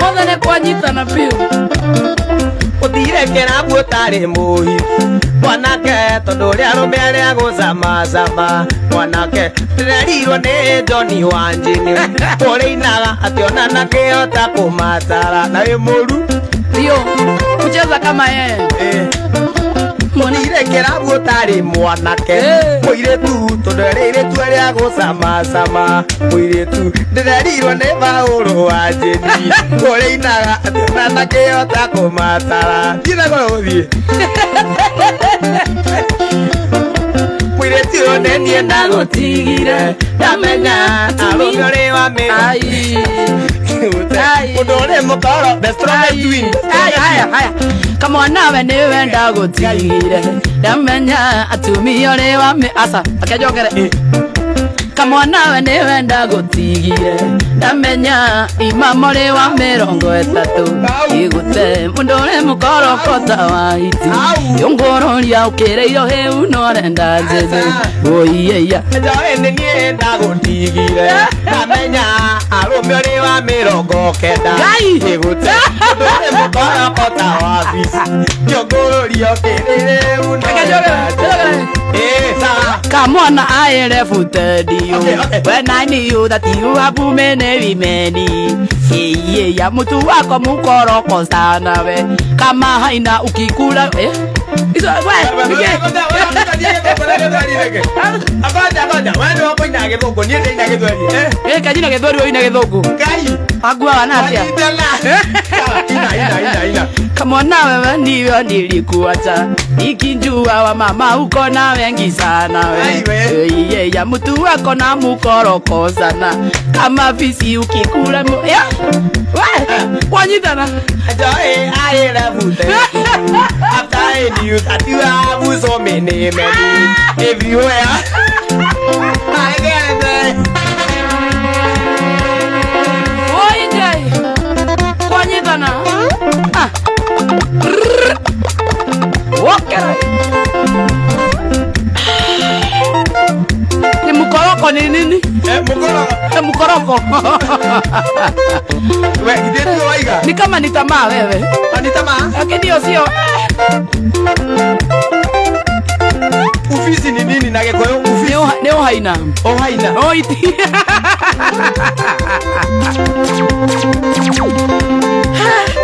Modene kwanyitana piu Utire kera butare muhi Mwanake tondu ria rume ria guzama zama Mwanake ndirerirwo ni Johnny Wanjini Urinaga ationa na kiota kumatara na wi muru Rio kucheza kama yeye Utire kera butare mwanake Muiretu tondu iritu ria guzama zama Muiretu ndirerirwo ni Paulu Wanjini Urinaga ationa na kiota kumatara Kina goro uthie Mwireti one nienda gutigire ndamenya arume uri wa mundu uri mukoro the strongest twin haya kamwana we ni wenda gutigire ndamenya atumia uri wa asa akejogere kamwana we ni wenda gutigire ndamenya imama uri wa mirongo etatu igute mundu uri mukorokota wa iti yongororia ukireirio hiu no renda njithi uiya njoe ni nienda gutigire ndamenya arume uri wa mirongo kenda igute mundu uri mukorokota wa bici yongororia ukireirio uno renda njithi kamwana aire futedi When I knew that you have many women ya mtu wako mukoroko sana we kama haina ukikula Iso we Abada wewe hapo ina githungu ni ina githweri kajina githweri wewe ina githungu kai agua wanatia ina kama nawe ndio nilikuacha nikinjua wa mama uko na wengi sana we ya mtu wako na mukoroko sana kama visi ukikula we wanyitana ajoe aire vute after you that you have so many everywhere I get it wanyitana Walker ni mukoroko ni nini? Mukoroko wewe ndio waiga ni kama ni tamaa wewe ni tamaa lakini ndio sio ufisi ni nini na gekoyo ufisi ni haina oiti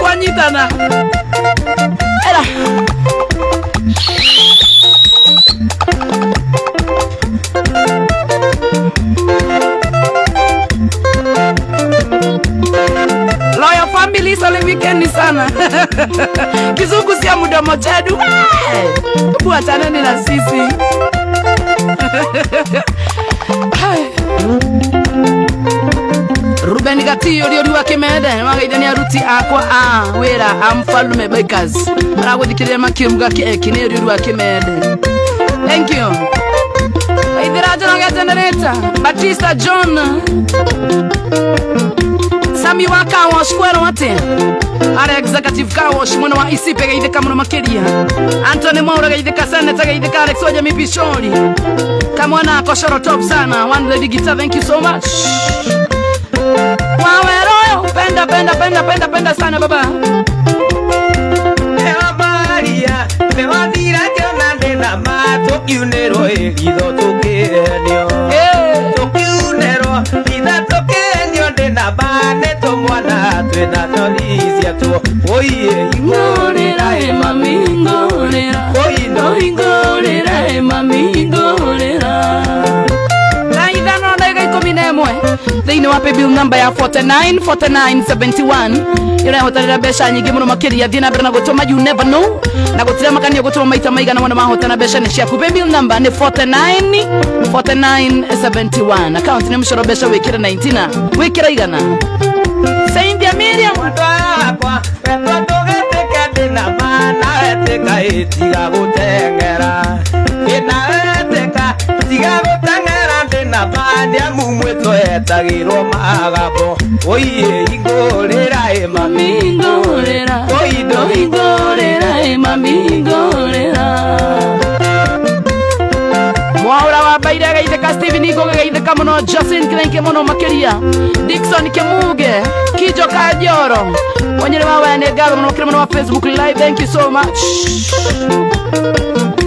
kwanyitana era Loyal family sale weekend sana kizungu sia mudomo chedu buatana ni na sisi Ben Gati uri wa Kimede magaidani aruti akwa wera amfalume bakers aragudikire makiruga kine uri wa Kimede. Thank you. Idiraja generator Batista John Sami waka wa square wate Ara executive car wash mwana wa isipe gaideka mwana makeria Anthony Maura gaideka sana gaideka Alex Oja mipishori Kamwana koshoro top sana One lady guitar, thank you so much. Wawero penda sana baba. Ewa Maria Ewa dira kiona ndena mato kiunero Ido tokenio Tokiunero Ida tokenio ndena bane Tomwana twena nolizia tuo Oye ingorera mami ingorera Oye ingorera mami ingorera Naidano nega ikominemwe Thini wape bill number ya 4971 Yura hotarira besha nyingi muno makiria thina bere na gutuma you never know na gutira makania gutuma maita maigana wana mahotana besha ni shaku bill number ni 4971 account ni mshoro besha wekira 19 wekira igana Saint Miriam Watwa Petwa togeteka dina mana Eteka itiga gutengera Ina eteka itiga gutengera Dina bandia mumweto etagirwo magabo Oye ingorera mami ingorera Oido ingorera mami ingorera Mwaura wa baira gaitheka Steven Igo gaitheka muno Justin Kirenke muno makiria Dixon Kemuge Kijo Kajoro Wanyere wawe negalo muno kire muno wa Facebook live, thank you so much.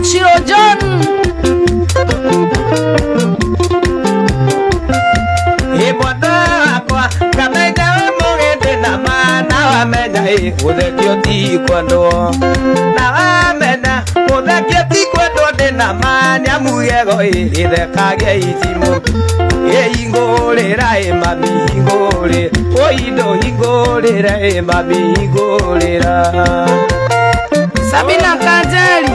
Shiro John Ibwadakwa kamenya we mugende na mana wamenya uthekio ti kwendo na wamenya uthekio ti kwendo ndina manya muyego ithekagia itimu ingorera mami ingore oindo ingorera mami ingorera Sabina Kajali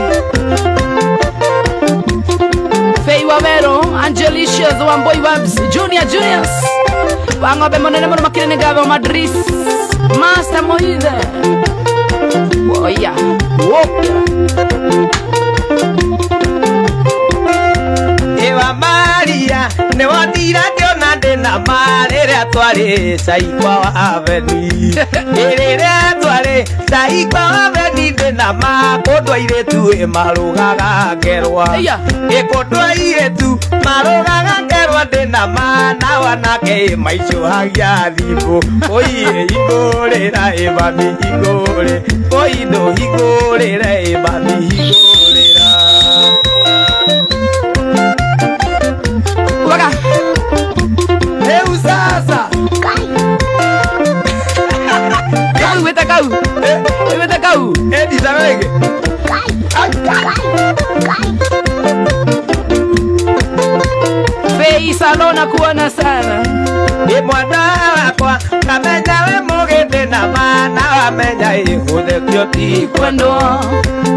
Fei Wavero Angelicious Wamboi Wabs Juniors Wangobe monene mono makine gabo Madris Master Moide Oya Ewa Maria ne watira kiona ndena marere atware saikwa wa aveni erere atware saikwa wa aveni ndena makodwa iretu marugaga ngerwa ekodwa iretu marugaga ngerwa ndena mana wanake maicio hagia thibo oye ingorera mami ingore oindo ingorera mami ingorera Waga Eu sasa Kau weta kau Weta kau Edi samege Fei salona kuona sana mwana wakwa kamenya we mugende na mana wamenya uthekio ti Kwendo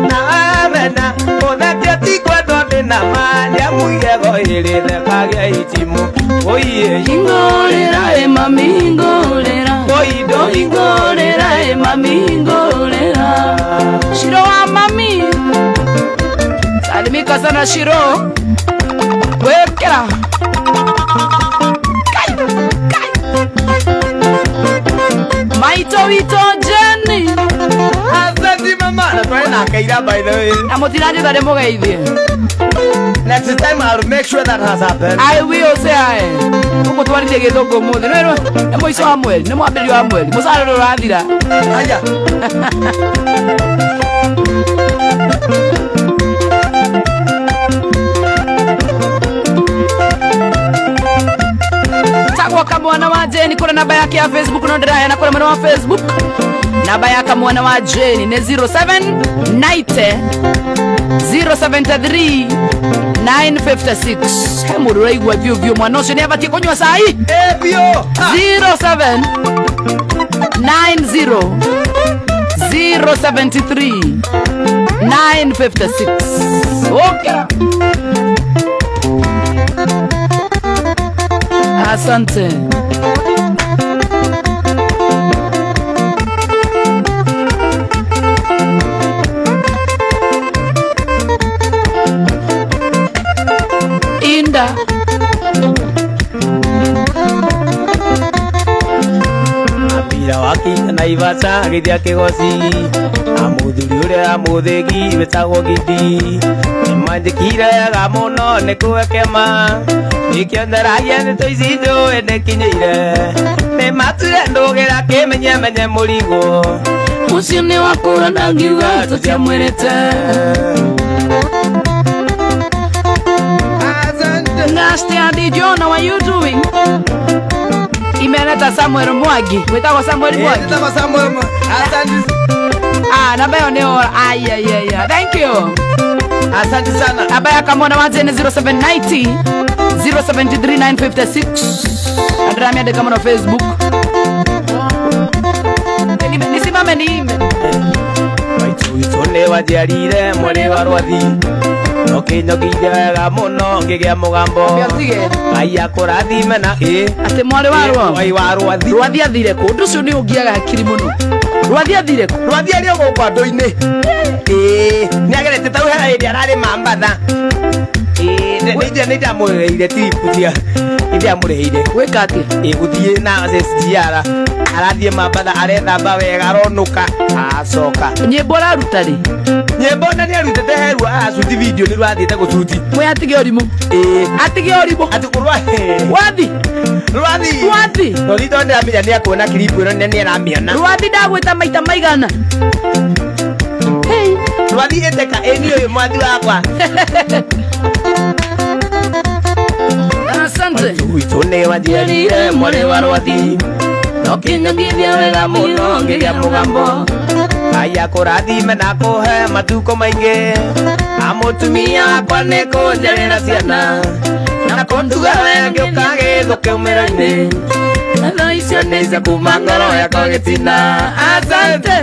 na wamenya uthekio ti kwendo ndina manya muyego irithekagia itimu oiye ingorera mami ingorera oindo ingorera mami ingorera Shiro wa mami Salimika sana Shiro Wekera Maito Vito Jenny asante mama na twae na kaira by the way Amotiraje dare mugeithie next time I'll make sure that has happened I will say Uko twarire githongo muthi no ni moico wa mweri ni mwambirio wa mweri musaruro rathira aya Tagwa mwana wa Jeni kuna namba yake ya Facebook no ndiraya na kuna mwana wa Facebook namba yake mwana wa Jeni ni 0790 073 956 Hemuru raigwa vyo mwana ucio ni abatie kunywa sai ebio 07 90 073 956 Okay. Asante. Naivasha githia kigoci amuthuri uria amuthigi wetagwo Gidi nimandikire wega muno nikuwekema ikioneragia nĩ tũici njũĩ nĩkinyĩire nĩmatire ndũgĩra kĩmenyemenye mũrigo ũcio nĩ wakũra ndangiuga tũtiamwĩrĩte Ngasti Jona, what are you doing? Imeleta Samuel Mwangi. Wetagwo Samuel Mwangi. Wetagwo Samuel Mwangi. Asante. Namba yao ni aya. Thank you. Asante sana. Namba ya Kamona wanze ni 0790 073956. Adramia de Kamona Facebook. Nisimame niime. Waitune wajiarire mwere wa rwathi. Okinyogire wega muno ngigea mugambo. Aya kurathime na ate mwari warwo. Wai wa rwathi. Rwathi athire ku nducio ni ungiaga hakiri muno. Rwathi athire ku. Rwathi ari ogwo ndu-ini. Ni agerete tau hera indi arari mambatha. Nĩ ndamũreheire tipu cia ndamũreheire gwĩka atĩa gũthiĩ na SGR arathiĩ mambatha arethamba wega aronuka acoka nyĩmbo araruta rĩ nyĩmbo na nĩ arutĩte heru aracuti video nĩ rwathiĩte gũcuti mwe atige ũrimũ atige ũrimũ rwathi no thito ndĩramenya nĩ akuona clip ĩno nĩ aramĩona rwathi ndagwĩta maita maigana rwathi ĩteka ĩni ũyũ mwathi wakwa Asante. Tune wajiarire mwere wa rwathi nokinyogithia wega muno ngigea mugambo aya kurathime na kuhe matuko maingi amutumia wakwa nĩ kũnjerera ciana na kũnduga wega gĩũka gĩthũkĩumĩra-inĩ tha icio nĩ cia kuma ngoro yakwa gĩtina asante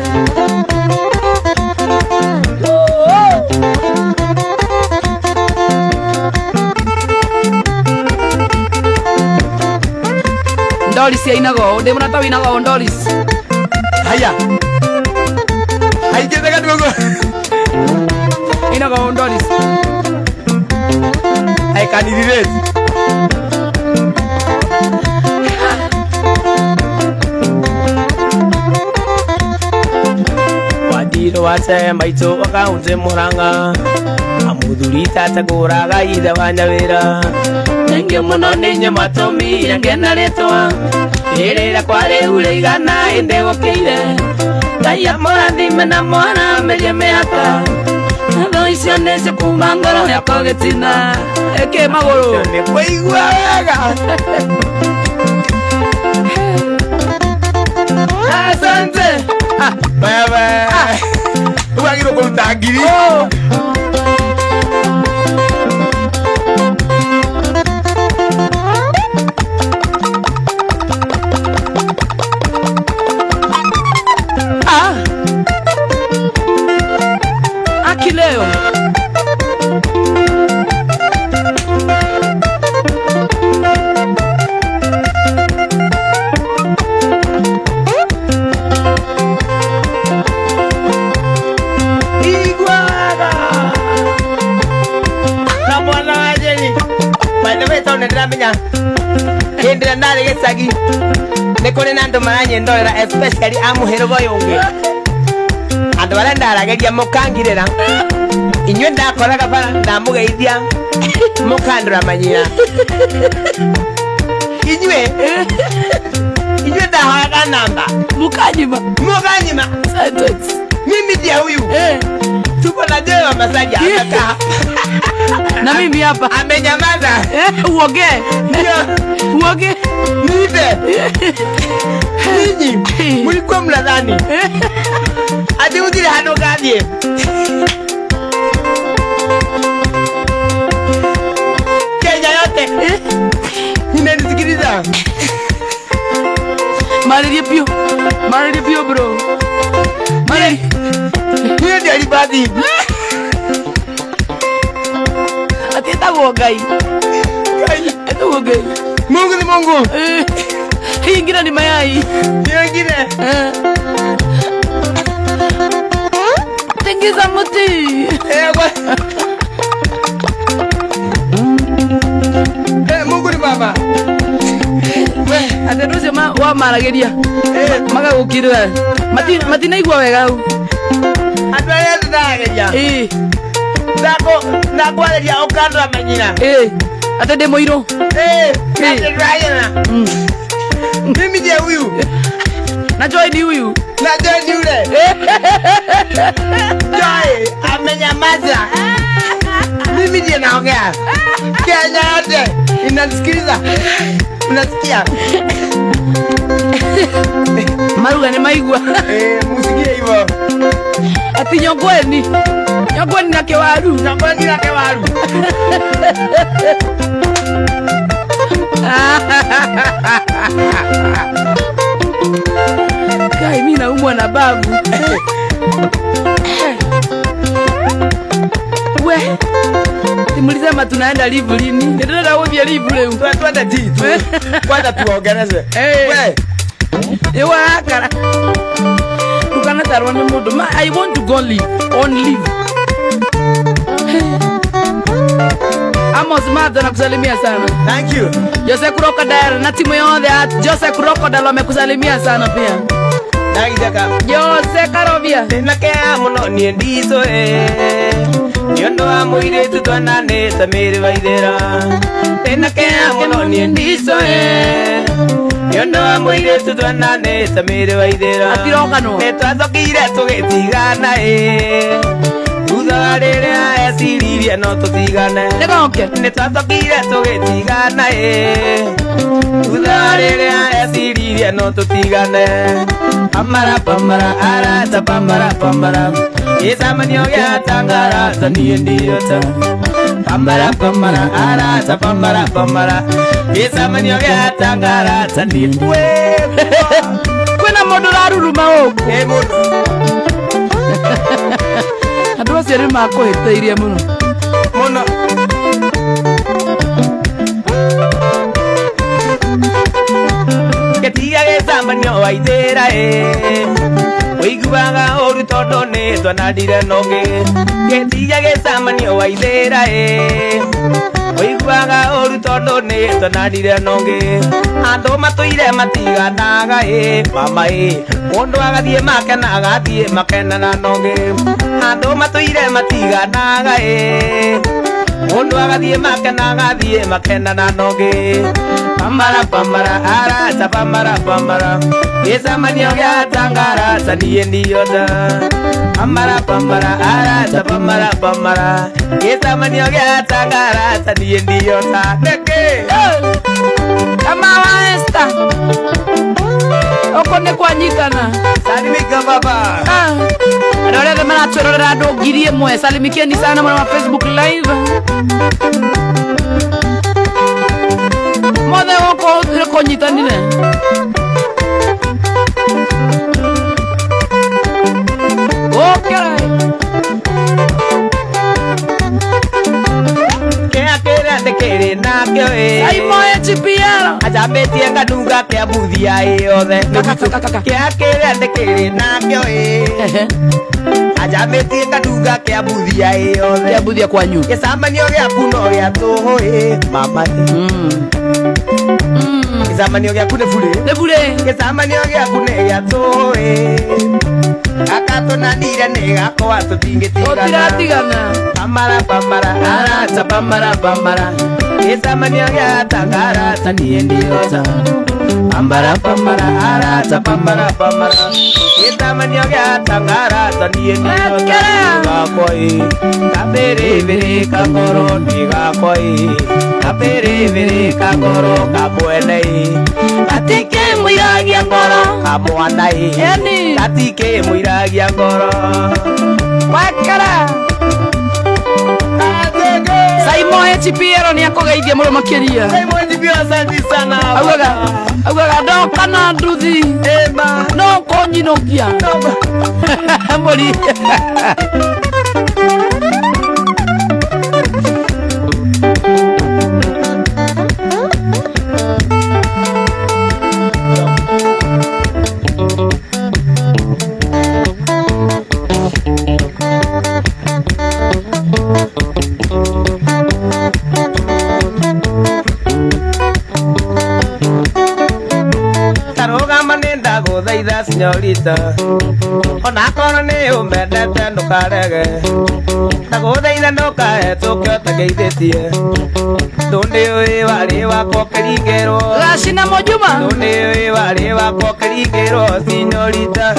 Doris inago, de una tabinago Doris. Haya. Hay que pegar luego. Inago Doris. Hay candidates. Wadiro wase maito wakaunze muranga. Amuduri tata kuraga ida wanyawera. Nenge muno ninyo matomi yangena letwa Erera kware uleigana ende gokeire Kaya morathime na mwana meje meaka Natho icio nĩ cia kuma ngoro yakwa gĩtina Eke magũrũ nĩ kũigua wega Asante Bye Ũgagĩrwo kũruta ngiri Akileo Iguana na mwana wa Jeni Maana wetu ndĩramenya hĩndĩ ĩrĩa ndarĩ gĩcagi nĩ kũrĩ na andũ maranyendorera especially a mũhĩrĩga ũyũ ũngĩ andũ arĩa ndarageria mũkangirĩra inyuĩ ndakoraga bara ndamũgeithia mũkandũra manyira inyuĩ ndahoyaga namba mukanyima mimi ndiye huyu tuko na Joy wa Masaji amekaa na mimi hapa amenyamaza uoge nipe ninyi mlikuwa mnadhani ati uzile hano gadie Kenya yote inanisikiliza Maririe pio bro hiyo ndio alibadi Atita wogai Mungu ni Mungu hii ingine ni mayai hiyo ingine Tengiza muti Mungu ni baba Ateruze wa marageria magagukirira matinaigua wega u andũ arĩa ndĩrageria ndakwarĩria ũkandora manyina atĩ ndĩ mũirũ mimi ndiye huyu na Joy ni huyu na Joy ni yule Joy amenyamaza mimi ndiye naongea Kenya yote inasikiliza unasikia maruga ni maigua musikie hivyo ati nyongweni na kiwaru kai mimi naumwa na babu we timulisema tunaenda live lini ndio wovia live leo twende jitu kwanza tuongeleze we ewa kara tukana tarone modo I want to go live on live Amos Madha nakusalimia sana. Thank you. Jose Crocodile na timu yote Jose Crocodile wamekusalimia sana pia. Naidaka. Jose Karovia. Ninakea muno ni ndizo Nyondo wa muire tutwanane tamiri waithera. Ninakea muno ni ndizo Nyondo wa muire tutwanane tamiri waithera. Atirokano. Netwathokire tugitigana Utharĩrĩa eciririe no tũtigane nĩtwathokire tũgĩtigana Utharĩrĩa eciririe no tũtigane Pamara arata pamara Gĩcamanio gĩa Tangarata niĩ ndiota Pamara arata pamara Gĩcamanio gĩa Tangarata niĩ kwĩna mũndũ ũraruruma ũguo mũndũ andũ acio nĩ makũhĩtĩirie mũno Gĩtiga gĩcamanio waithĩra Ũiguaga ũru tondũ nĩ twanandire nongĩ Gĩtiga gĩcamanio waithĩra Ũiguaga ũru tondũ nĩ twanandire nongĩ Andũ matũire matiganaga mama Mũndũ agathiĩ makenaga athiĩ makenana nongĩ Andũ matũire matiganaga Mũndũ agathiĩ makenaga athiĩ makenana nongĩ Pamara arata pamara Gĩcamanio gĩa Tangarata niĩ ndiota Pamara arata pamara Gĩcamanio gĩa Tangarata niĩ ndiota Nĩkĩ kama wa Esther oko nĩ kwanyitana Salimika baba andũ arĩa maratũrorera andũ ngiri ĩmwe salimikieni sana mwana wa Facebook live mothe oko nĩ kũnyitanire ndikiri nakio aimoye chipiero ajabetie ngadunga kia buthia yothe kia kire ndikiri nakio ajabetie ngadunga kia buthia yothe kia buthia kwanyu gĩcamanio gĩaku no gĩa tũhũ mama gĩcamanio gĩaku nĩ bure gĩcamanio gĩaku nĩ gĩa tũhũ akatũnanire nĩ gakwa tũtingĩtigana pamara arata pamara gĩcamanio gĩa Tangarata niĩ ndiota pamara arata pamara gĩcamanio gĩa Tangarata niĩ ndiota gakwa kapere kagoro ni gakwa kapere kagoro kamwene katike mũiragia ngoro kamwana katike mũiragia ngoro wakara Saimoe Chipiero ni akũgeithia mũno makĩria Saimoe Chipiero asante sana augaga ndoka na nduthi no kũnyinũkia mũri sinyorita ona kono ni umendete ndukarege ndaguthaitha ndukae tuke utangeithĩtie ndundi ũyũ warĩ wakwa ũkĩringĩrwo Gacina Mojuma ndundi ũyũ warĩ wakwa ũkĩringĩrwo sinyorita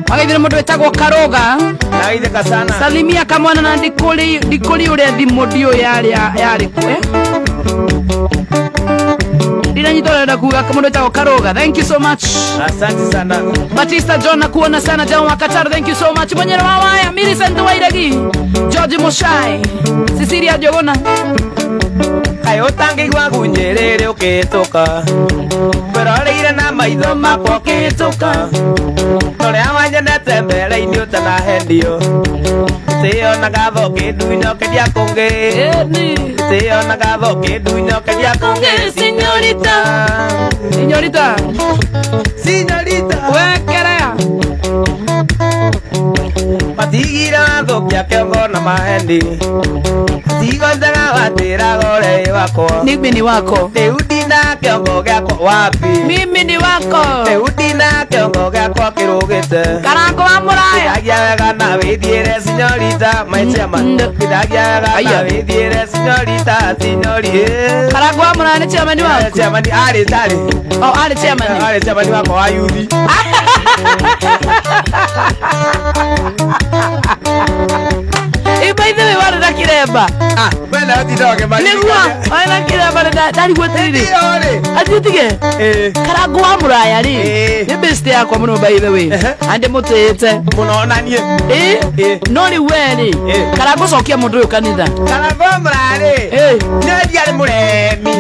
Magaithire mundu wetagwo Karoga naithĩka sana salimia kamwana na ndikuri uria thimu ndio yari kwe Dina nyitolera kuga mundu wetagwo Karoga thank you so much asante sana Batista John nakuona sana John wa Qatar thank you so much Mwenyera Wawaya Millicent Wairagi George Mushai Cecilia Jogona kayo tangĩigua gunyĩrĩrĩ ũkĩhĩtũka ngwĩroreire na maitho makwa ũkĩhĩtũka ũrĩa wanyenete mbere-inĩ ũtanahendio tĩonaga tho kĩndunyokeria kũngĩ tĩonaga tho kĩndunyokeria kũngĩ Sinyorita Sinyorita Sinyorita wekerea matigire wathũkia kĩongo na mahendi tigonjaga watĩraga ũrei wakwa mimi ni wako rĩu ndina kĩongo gĩakwa wapi mimi ni wako rĩu ndina kĩongo gĩakwa kĩrũgĩte Karango wa Mũraya Kidagia wega na wĩthiĩre sinyorita my chairman Kidagia wega na wĩthiĩre sinyorita sinyori Karango wa Mũraya ni chairman wako chairman arĩ chairman wako wa yuthi Ibaithe we wari na kiremba wena ũtindoge mari nĩguo wari na kiremba ndarigwo tiriri atiutige Karango wa Mũraya ri nĩ best yakwa mũno by the way ande mũtĩte mũno na niĩ no rĩu we ri Karango cokia mũndũ ũyũ kanitha Karango wa Mũraya ri nĩ ndiarĩ mũremi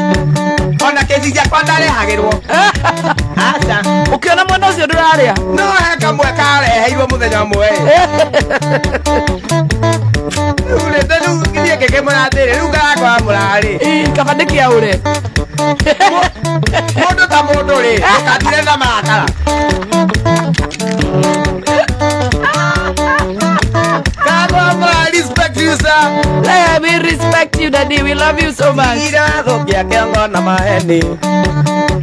ona kĩci ciakwa ndarehagĩrwo aca ũkĩona mwena ũcio ndũrarĩa no he kamwe kareheirwo mũthenya ũmwe urete rĩu githie ngĩkĩmũra atĩrĩ rĩu Karango wa Mũraya rĩ kaba ndĩkĩaũre mũndũ ta mũndũ rĩ ndũkatire na marakara Karango wa Mũraya respect you sir we respect you daddy we love you so much thũkia kĩongo na maheni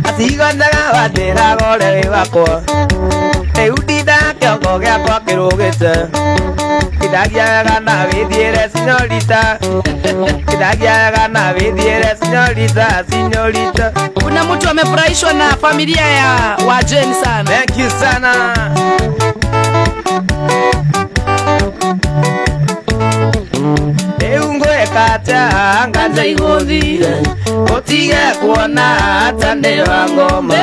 atigonjaga watĩraga ũrei wakwa rĩu ndina kĩongo gĩakwa kĩrũgĩte Kidagia wega na wĩthiĩre sinyorita Kidagia wega na wĩthiĩre sinyorita sinyorita kuna mtu amefurahishwa na familia ya Wajeni sana thank you sana rĩu ngwĩka atĩa nganja igũthire ũtige kuona ata nĩ wa ngoma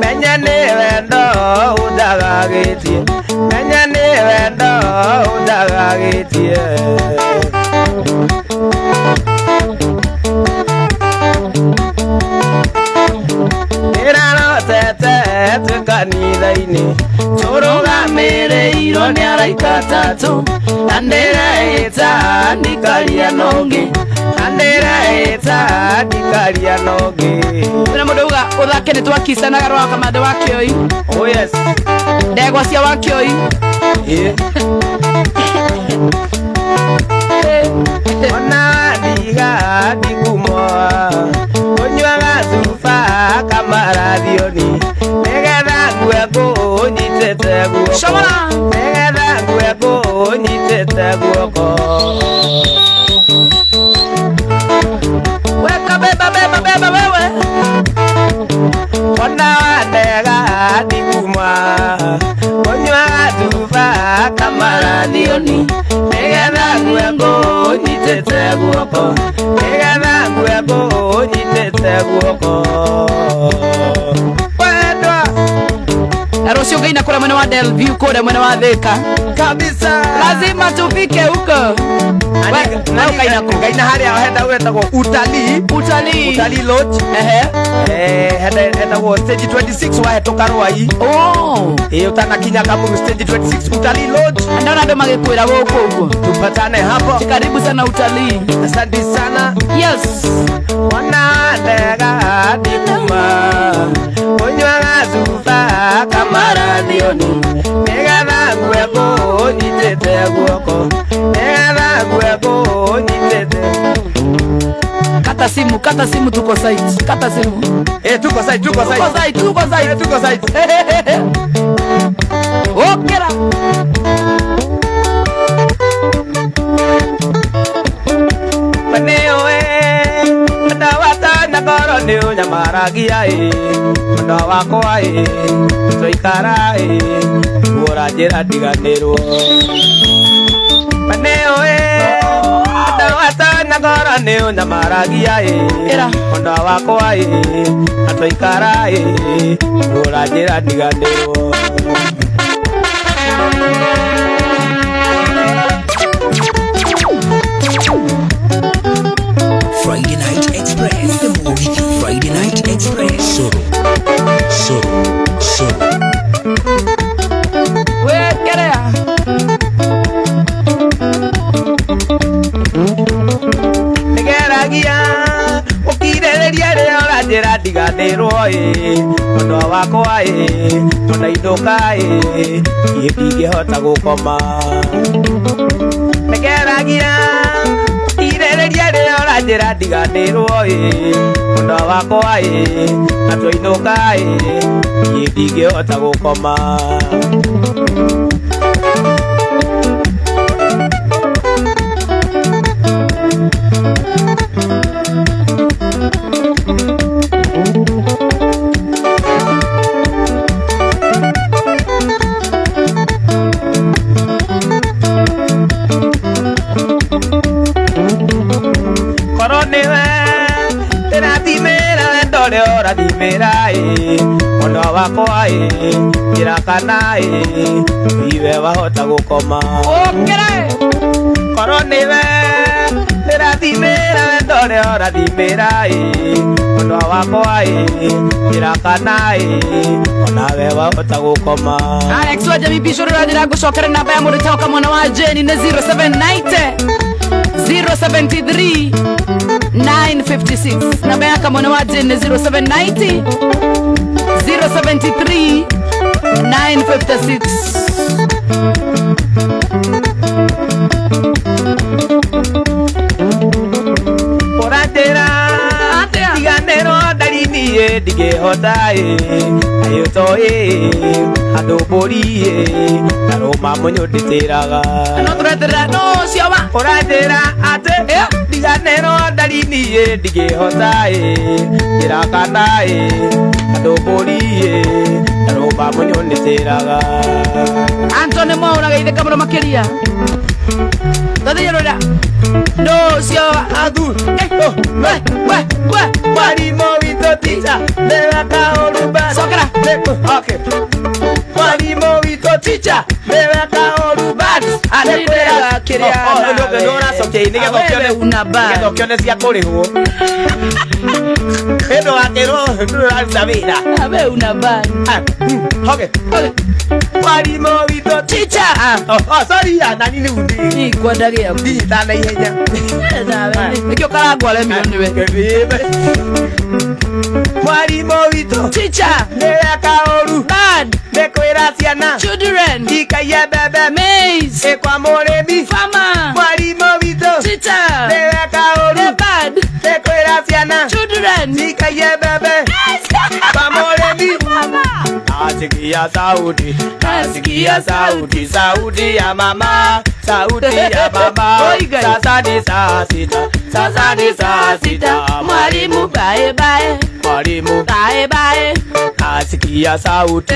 menya nĩ wendo ũndagagĩtie menya nĩ wendo ũndagagĩtie ĩrarotete twĩ kanitha-inĩ tũrũgamĩrĩirwo nĩ araika atatũ na ndĩreĩta ndikaria nongĩ na ndĩreĩta ndikaria nongĩ kuna mũndũ uga ũthake nĩ twakicanaga rwa kamande wa Kĩoi oh yes ndegwa cia wa Kĩoi ona ndiga ndikumoa ũnyuaga cuba kamarathioni nĩgetha ngue ngũnyitĩte guoko nĩgetha ngue ngũnyitĩte guoko weka beba wewe ona ndega ndikuma ũnyuaga cuba kamarathioni nĩgetha ngue ngũnyitĩte guoko nĩgetha ngue ngũnyitĩte guoko wendwa rũciũ Ngai nakũrĩa mwena wa Delview kũrĩa mwena wa Thika kabisa lazima tufike huko Ngai na harĩa henda wetagwo utalii lodge hetagwo stage 26 wahĩtũka Rwai ũtanakinya Kamuru stage 26 utalii lodge ndona andũ magĩkwĩra gũkũ ũguo tupatane hapo karibu sana utalii asante sana yes wana ndega ndikuma ũnyuaga cuba kamarathioni nĩgetha ngue ngũnyitĩte guoko nĩgetha ngue ngũnyitĩte kata simu Kata simu tuko site. Kata simu. Tuko site. Tuko site. Okera. Paneo ndawata na koro ni unyamaragia ndawako toikara ura njira ndiganirwo Paneo ndawata na koro ni unyamaragia ndawako toikara ura njira ndiganirwo Friday Night Express, the movie Friday Night Express. Solo. Wait, get it. Negeragia, ukirereria ria urajira ndiganirwo Ondo wakwa ona indoka ndingihota gukoma Negeragia Irereria ria urajira ndiganirwo Ondo wakwa atwainduka ndingihota gukoma Ondo wakwa jirakana iwe wahota gukoma Okera. Koro niwe ndirathimira wendore orathimira Ondo wakwa jirakana onawe wahota gukoma Alex waje bibishoro radira gushokera namba ya muri toka mwana wa Jenny ne 0790 073 956 namba yake mwana wa Jenny 0790 073 956 Oratera Diganero darini digehota Ayoto Ado bori Aroma monyo diteraga No turatera no sioma Oratera ate Diganero darini digehota Jirakana Ado bori Aroma monyo diteraga Antone Moura gaide kamera makeria Dade yoroda No sioma Adu Marimo vito ticha Deva kaoruba Sokera Okay Marimo vito ticha Deva kaoruba Alidera kiria Ndora soke nige dokione unaba Nige dokione cia kurihwo Endo akero ndura sabira Abe unaba Okay Marimo vito ticha sorry nani ni undi Ni kwa dage ya Ndi tana ihenya Nikyo karagwa le milioni we Marimo vito Teacher Deva kaoru Dad Mekwira ciana Children Ikaye bebe Maize Ekwa moremi Farmer Marimo vito Teacher Deva kaoru Dad Mekwira ciana Children Ikaye bebe Ekwa moremi Nasikia sauti Nasikia sauti Sauti ya mama Sauti ya mama Sasa ni saa sita Sasa ni saa sita Mwalimu bye bye Mwalimu Bye bye Nasikia sauti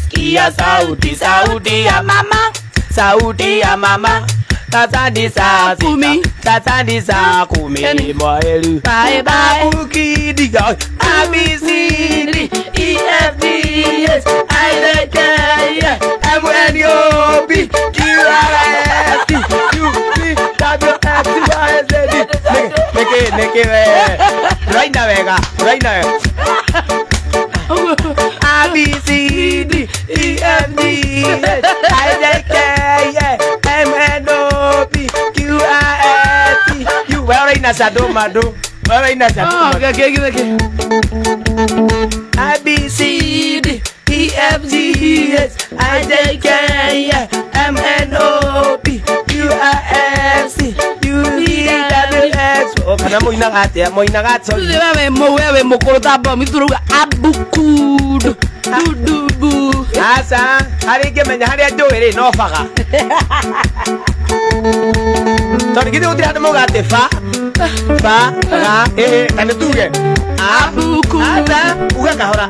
Sikia sauti Sauti ya mama Sauti ya mama Sasa ni saa Kumi. sita Sasa ni saa kumi Yani. Mwelu Bye bye Ukidiga A B C D E F G H I J K L M N O P Q R S T U V W X Y Z Neke Raina vega A B C D E F G H I J K M N O P Q R S T U Raina Sadomado Raina Sadomado Okay A B C D E F G H I J K M N O P Q R S T U V W X na moinaga atia moinaga sorry wewe mukuru bomb turuga abukudu dudubu asa hari ngemenya haria njuiri no baga tondu githe gutira andu mauga ati ba ga kana tuge abukudu asa uga kahora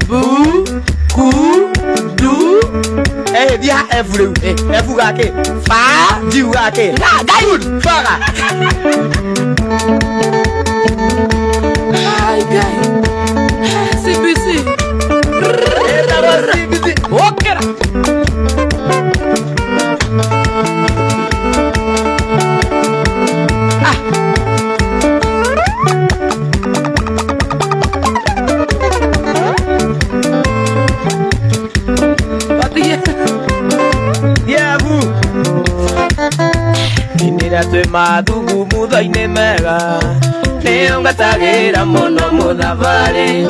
abukudu dia every efu gake ba diu gake good baga Hi guys. CBC. Okay. Inira twe mathugu muthaine mega Neo ngatagira muno muthabari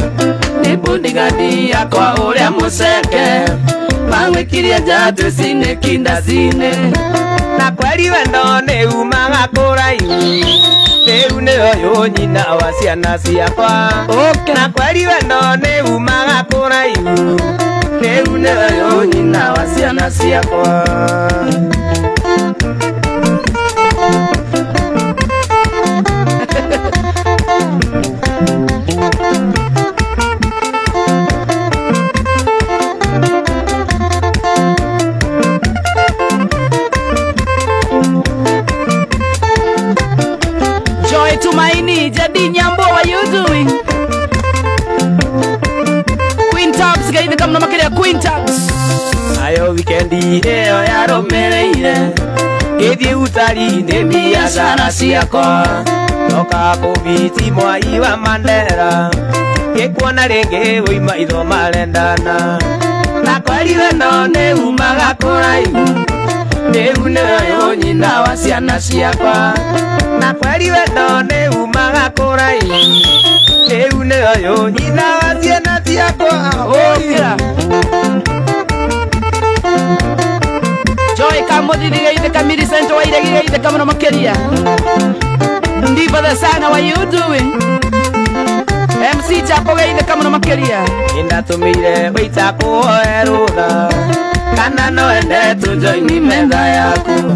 Nibundigadi yakwa uria museke Mangwikirie njatu cine kinda cine Na kweri wendo ni umaga kuraihu Riu nio nyina wa ciana ciakwa Na kweri wendo ni umaga kuraihu Riu nio nyina wa ciana ciakwa Joy Tumaini, Jadi Nyambo, what you doing? Queen Tabs, gaini kama namakiria Queen Tabs. Ayo wikendi eo yaromereire Githie utari-ini biacara ciakwa Toka kubiti mwai wa Mandera Gikuona ringi uima itho marendana Na kweri wendo ni umaga kuraihu Riu nio nyina wa ciana ciakwa Na kweri wendo ni umaga kuraihu Riu nio nyina wa ciana ciakwa Okira. Joy Kamodi, gaini Kamiri Center, wa gaini kama namakiria. Ndiba the sana, what you doing? MC Chapo, gaini kama namakiria. Indatumire wita kuoerura Kana no ende tujoini metha yaku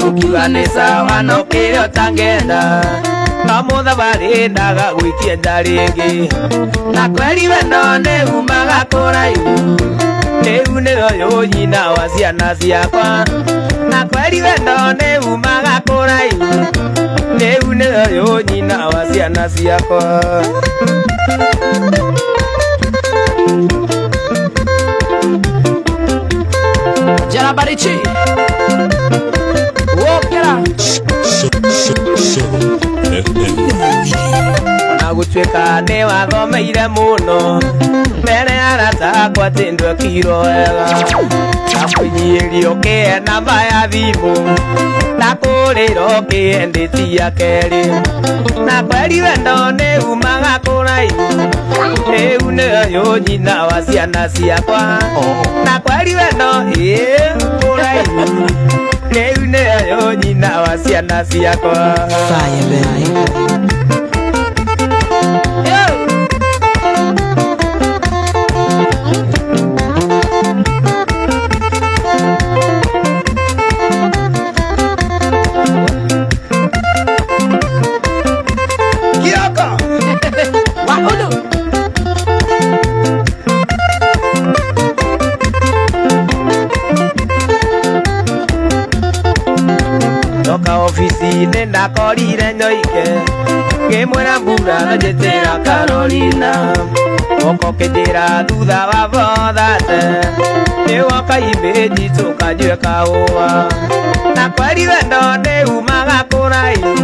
Ukiuga ni sawa no kire utangenda No muthabari ndaga gwikia nja ringi Na kweri wendo ni umaga kuraihu Riu nio nyina wa ciana ciakwa Na kweri wendo ni umaga kuraihu Riu nio nyina wa ciana ciakwa Jarabarichi. Okira. Ona gutuika ni wathomeire muno mbere arata akwa tindwe kiro wega Na kwinyirio kie namba ya thimu Na kuriro kie nditi ya keri Na kweri wendo ni umaga kuraihu Riu nio nyina wa ciana ciakwa Na kweri wendo kuraihu Riu nio nyina wa ciana ciakwa Toka ofisi-ini ndakorire nyoike ngimwira mbura na njitira Carolina Oko kinjira thutha wa bothate Niwoka imĩnji tũkanyue kahũa Na kweri wendo ni umaga kuraihu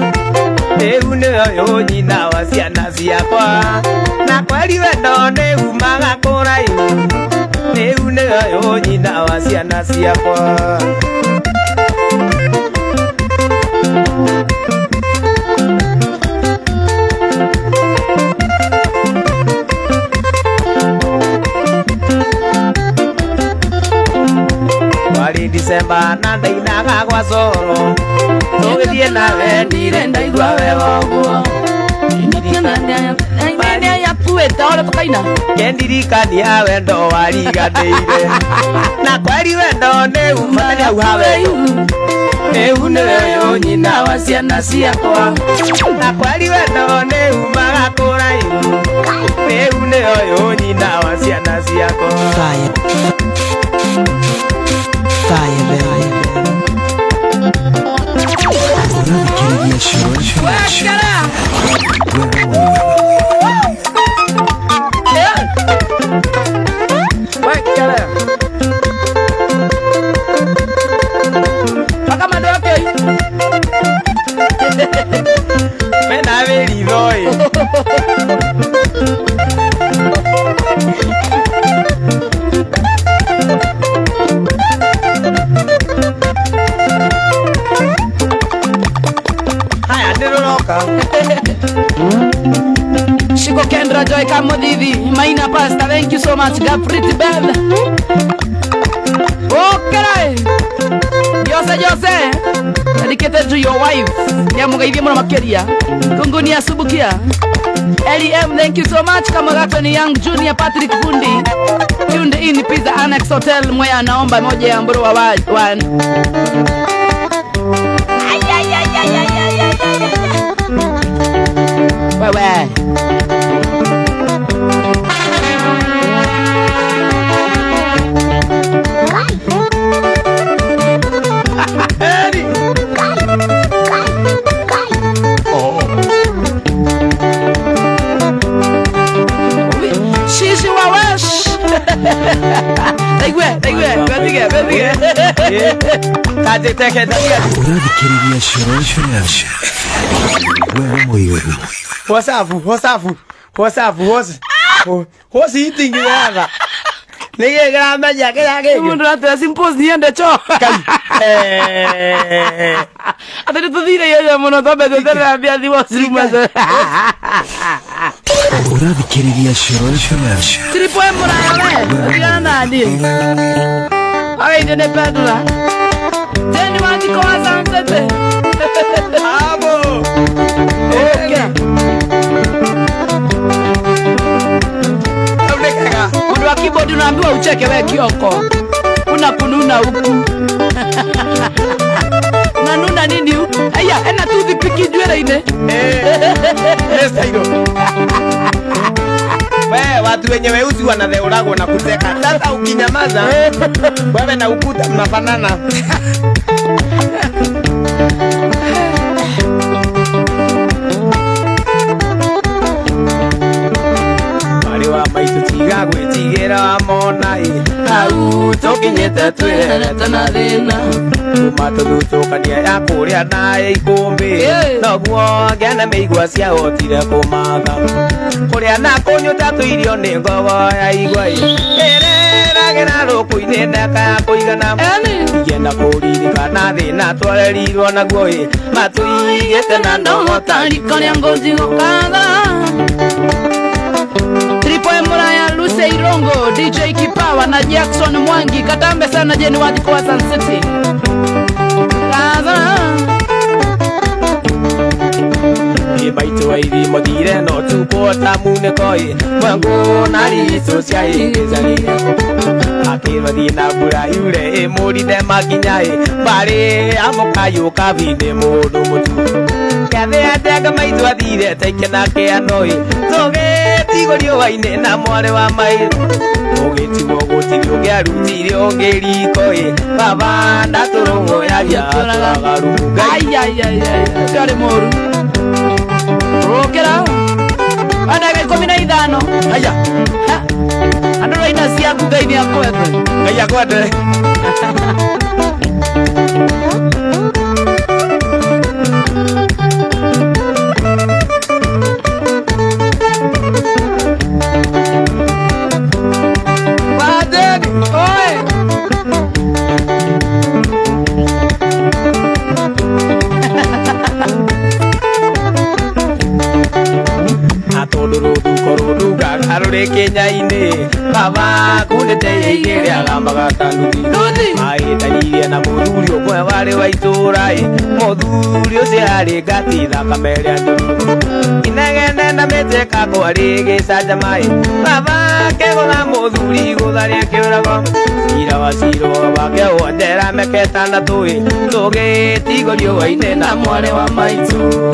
Riu nio nyina wa ciana ciakwa Na kweri wendo ni umaga kuraihu Riu nio nyina wa ciana ciakwa Wari Disemba na ndainaga gwa Zoro tũgĩthiĩ nawe ndire ndaigua wega ũguo Nani yakuĩte ora tukaina kendirikania wendo wariganĩire na kweri wendo nĩ umani au hawe rĩu nĩwe ũyũ nyina wa ciana ciakwa na kweri wendo nĩ umaga kũraihu rĩu nĩ ũyũ nyina wa ciana ciakwa Fire. Fire, baby. Urathikĩrĩria Shore FM. Shiko Kendra Joy Kamodidi, Maina Pasta, thank you so much, God pretty bell. Okay, Jose, dedicated to your wife. Yamugaidi mwana makeria, Kungunia Subukia. LEM, thank you so much. Kamagato ni Young Junior Patrick Fundi. Tuned in Pizza Annex Hotel, Mwaya naomba moja ya mburu wa one. Wewe Shishi wawash Bendiga Urathikĩrĩria Shore FM. Wewe moyo. What's eating there? Nigga, grandma, jacket. Mundu ate simpos niende cho Atari tudire yo mono tobe de terra bia di wasruma Urathikĩrĩria Shore FM. Tripo emura ya nani Ai ne pedra Teni mandi ko asansete Abo. Okay Mundu wa keyboard unaambiwa ucheke wewe Kioko. Una kununa huku. Nanuna nini huku? Aya, ena tu dhipiki jwele ine. Nesta hilo. Wewe watu wenye weusi wanatheuragwo na kuteka. Sasa ukinyamaza wewe na ukuta mnafanana. Maitutiga gwĩtigĩra monai hau tũkinyĩte twĩherete na thĩna kuma tũthutũkania ya kũrĩa na ya ikũmbĩ noguo ngĩana mĩigua ciahotire kũmatha kũrĩa na kũnyuta tũirio nĩ ngogo ya igua ĩreragĩra rũkũ-inĩ ndeka ya kũigana igĩenda kũririkana thĩna twarerirwo naguo matũigĩte na ndogo tariko rĩa ngothi gũkaga Emuraya Luce Irongo, DJ Kipawa na Jackson Mwangi. Katambe sana jeni wadi kwa Sun City. Ibaitu wa ili modire no tukota mune koi Mwangu nari sosia ingezali Akirwa dina bura yure moride makinyai Bare amokayo kabine modu mutu Kathe atega maitu adire taike na kea noi Toge tigorio waine na mware wa mai Ogetiwo gotirio gearutire ongeriko Baba ndaturongo ya jatagaru Ay Sare moru Rokera Anaga 15 Aya Ando raina siaku gaini akwete Gai akwete Kenya-ini Baba kunete igere agamaga tanuti Ai taiye na muthuri omwe wari wa itura muthuri muthuri ucio ari ngati thakame ria njuru inegene na mite kakwa rigicanjamai baba kegutha muthuri gutharia kiurago cira wa ciro wake wondera meketana tui tugitigorio waine na mware wa maitu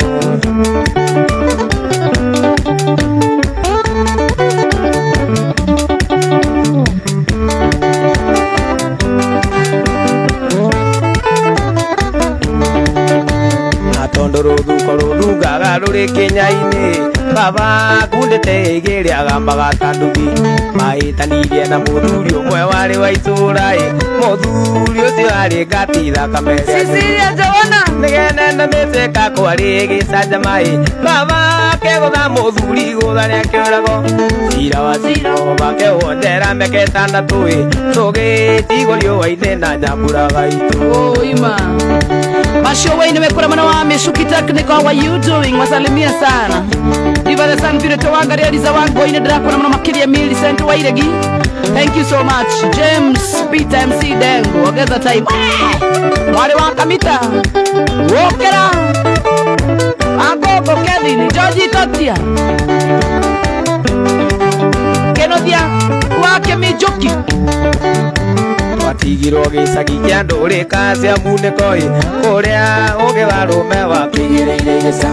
Rudungaga ruri kinyaini baba kundete igiri agambaga tanduthi mahitanirie na muthuri umwe wari wa iturai muthuri ucio ari ngati thakame Cecilia Joana nigene na mite kakwa rigicanjamai baba kegutha muthuri gutharia kiurago cira wa ciro wake wondera meketana tui tugitigorio waine na nyambura gaitu Oima Mashowe nimekura mwana wa Mishuki Technical, how are you doing? Wasalimia sana Diva the Sun Vire Tawanga Realiza wangu ine drako na mwana makiria mili Sento wa iregi Thank you so much James Peter MC Dengo Ogeza time Mwari wakamita Wokera Agogo Kevin Georgie Totia Kenodia Wake Mijoki watigirwo gicagi kia nduri kacia munekoi uria ugi wa rume wakigireire gica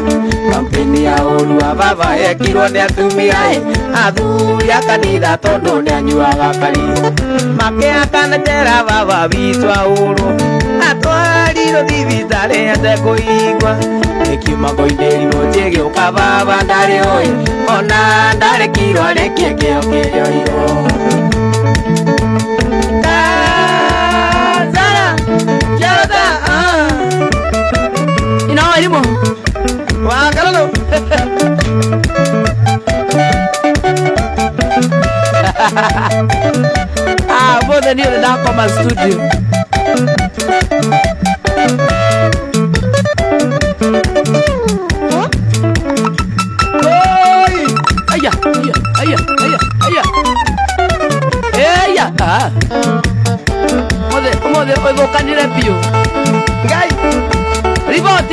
kampeni ya uru wa baba yekirwo ni atumia athuri a kanitha tondu ni anyuaga kari makiakanetera baba witu a uru atwarirwo thibitari ate kuigwa ikiuma koinderirwo njigiuka baba ndari oi ona ndarekirwo rikie kio kirioirwo Ilimo Wakalalo more than you in the Nakoma studio Aya Mode oigo kanire pio Ngai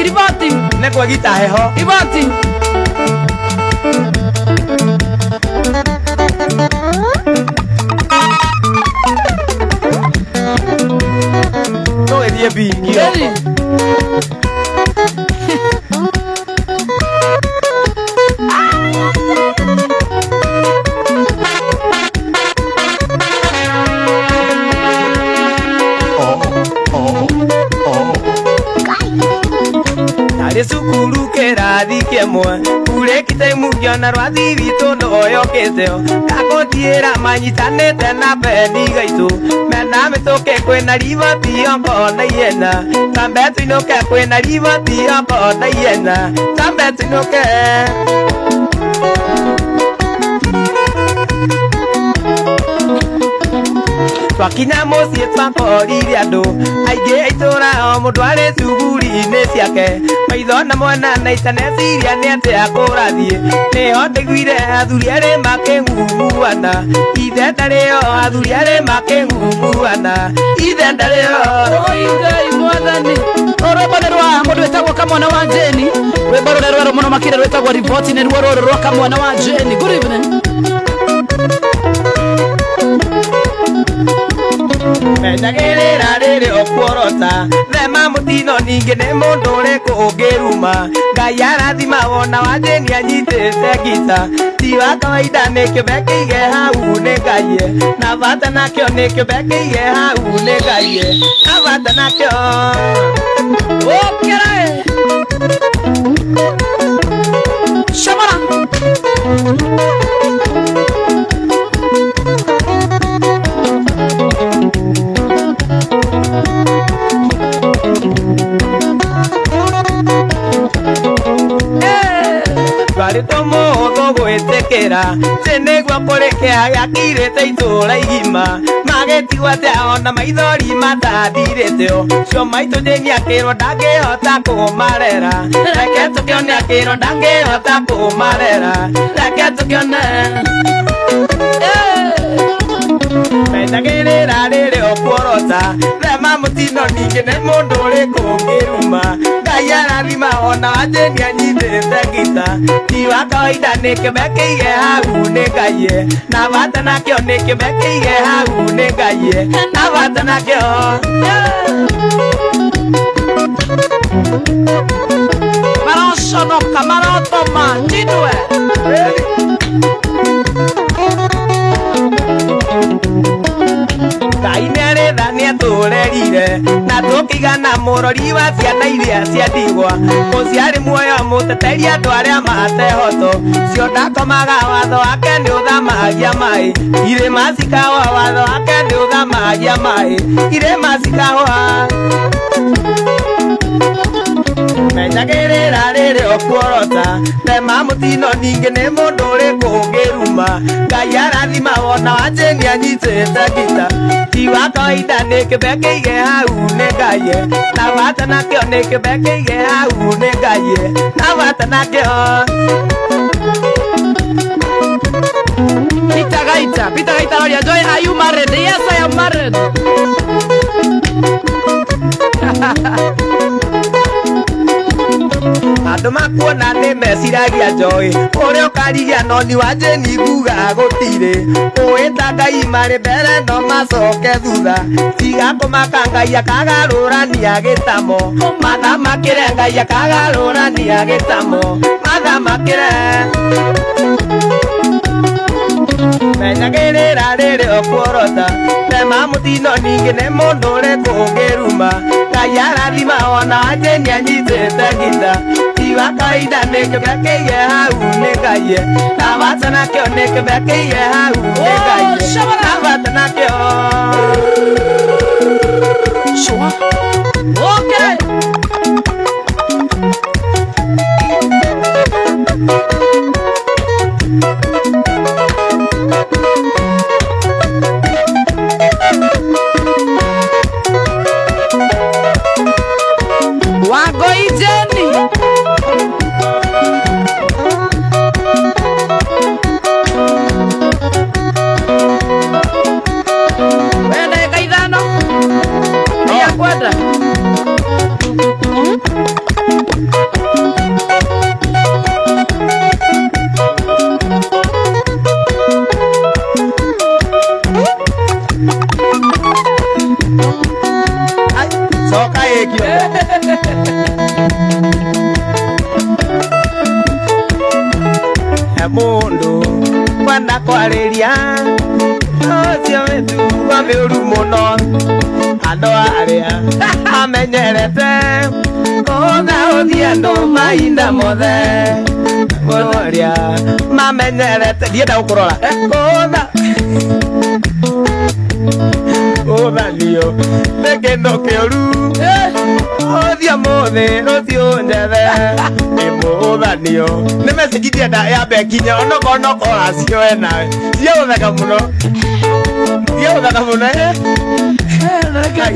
Riboti Nekwa gita heho Riboti No edie bingi Ready Sukuru kerathi kemwe urekite mugiona rwa thibito ndoyoketeo gakotiera manyitanete na beni gaitu mena mitoke kwena ribati yoko na yena tambetu inoke kwena ribati yoko na yena tambetu inoke twakinya muciĩ twakorire andũ aingĩ aitura o mũndũ arĩ cuguri-inĩ ciake maitho na mwana na itaneciria nĩ atĩ akũrathiĩ nĩho ndaiguire athuri erĩ makĩng'ung'uana ithe ndarĩo athuri erĩ makĩng'ung'uana ithe ndarĩo Ngai mwathani rwĩmbo nĩ rwa mũndũ wĩtagwo Kamwana wa Jeni rwĩmbo rũrĩa rwerũ mũno makĩria rwĩtagwo Riboti nĩruo rũrũ rwa Kamwana wa Jeni. Good evening Mendagĩrĩra rĩrĩ okuorota thema mũtino ningĩ nĩ mũndũ ũrĩkũ ũngĩruma Ngai arathima wona wa Jeni anyitĩte ngita ti wa kawaida nĩ kĩũmbe kĩige hau nĩ Ngai na bata nakĩo nĩ kĩũmbe kĩige hau nĩ Ngai na bata nakĩo Okere Shamara Mũhũthũ gwĩtĩkĩra tĩ nĩguo kũrĩkĩa gĩakirĩte itũũra igima magĩtigwo atĩa ona maithori matathirĩte cio maitũ Jeni akĩrwo ndangĩhota kũmarera reke tũkĩone akĩrwo ndangĩhota kũmarera reke tũkĩone mendagĩrĩra rĩrĩ okuorota thema mũtino ningĩ nĩ mũndũ ũrĩkũ ũngĩruma Ngai arathima ona wajeni anyitĩte gita ti wa kawaida nĩ kĩmekĩige hau nĩ Ngai na bata nakĩo nĩ kĩmekĩige hau nĩ Ngai na bata nakĩo maroconoka marotoma njinwe Ngai nĩarĩtha nĩatũrerire na tũkĩigana mũrori wa ciana iria cia ndigwa mũciarĩ muoyo mũteteria andũ arĩa matehoto cio ndakomaga watho wake nĩ ũthamagia maĩ irĩma cikahũa watho wake nĩ ũthamagia maĩ irĩma cikahũa menyagĩrĩra rĩrĩ okuorota tema mũtino ningĩ nĩ mũndũ ũrĩkũ ũngĩruma Ngai arathima wona wanjĩni anyitĩte gita ti wa kawaida nĩ kĩmekĩige hau nĩ Ngai na bata nakĩo nĩ kĩmekĩige hau nĩ Ngai na bata nakĩo Peter Gaita Loria Joy, are you married? Yes, I am married. Andũ makuona nĩ meciragia Joy ũrĩa ũkarigia noni wanjĩni nguga gũtirĩ ũĩta Ngai marĩ mbere no macoke thutha tiga kũmaka Ngai akagarũrania gĩtamo mathamakĩre Ngai akagarũrania gĩtamo mathamakĩre menyagĩrĩra rĩrĩ okuorota tema mũtino ningĩ nĩ mũndũ ũrĩkũ ũngĩruma Ngai arathima ona wanjĩni anyitĩte gita ti wa kawaida nĩ kĩmekĩige hau nĩ Ngai na bata nakĩo nĩ kĩmekĩige hau nĩ Ngai na bata nakĩo Sure. Okay. Wagoi Jenny. Wende kaidano. Nia kwenda. Soka ekio mundu kwenda kwarĩria ũcio wĩtuga mĩũru mũno andũ arĩa amenyerete kũhũthahũthia andũ mahinda mothe mũndũ arĩa mamenyerete ndienda gũkũrora kũhũthanio nĩ kĩndũ kĩũru ũthia mũthĩ rũciũ njethe mũhũthanio nĩ message ndienda yambe nginya onokorwo acioe nawe ciagũtheka mũno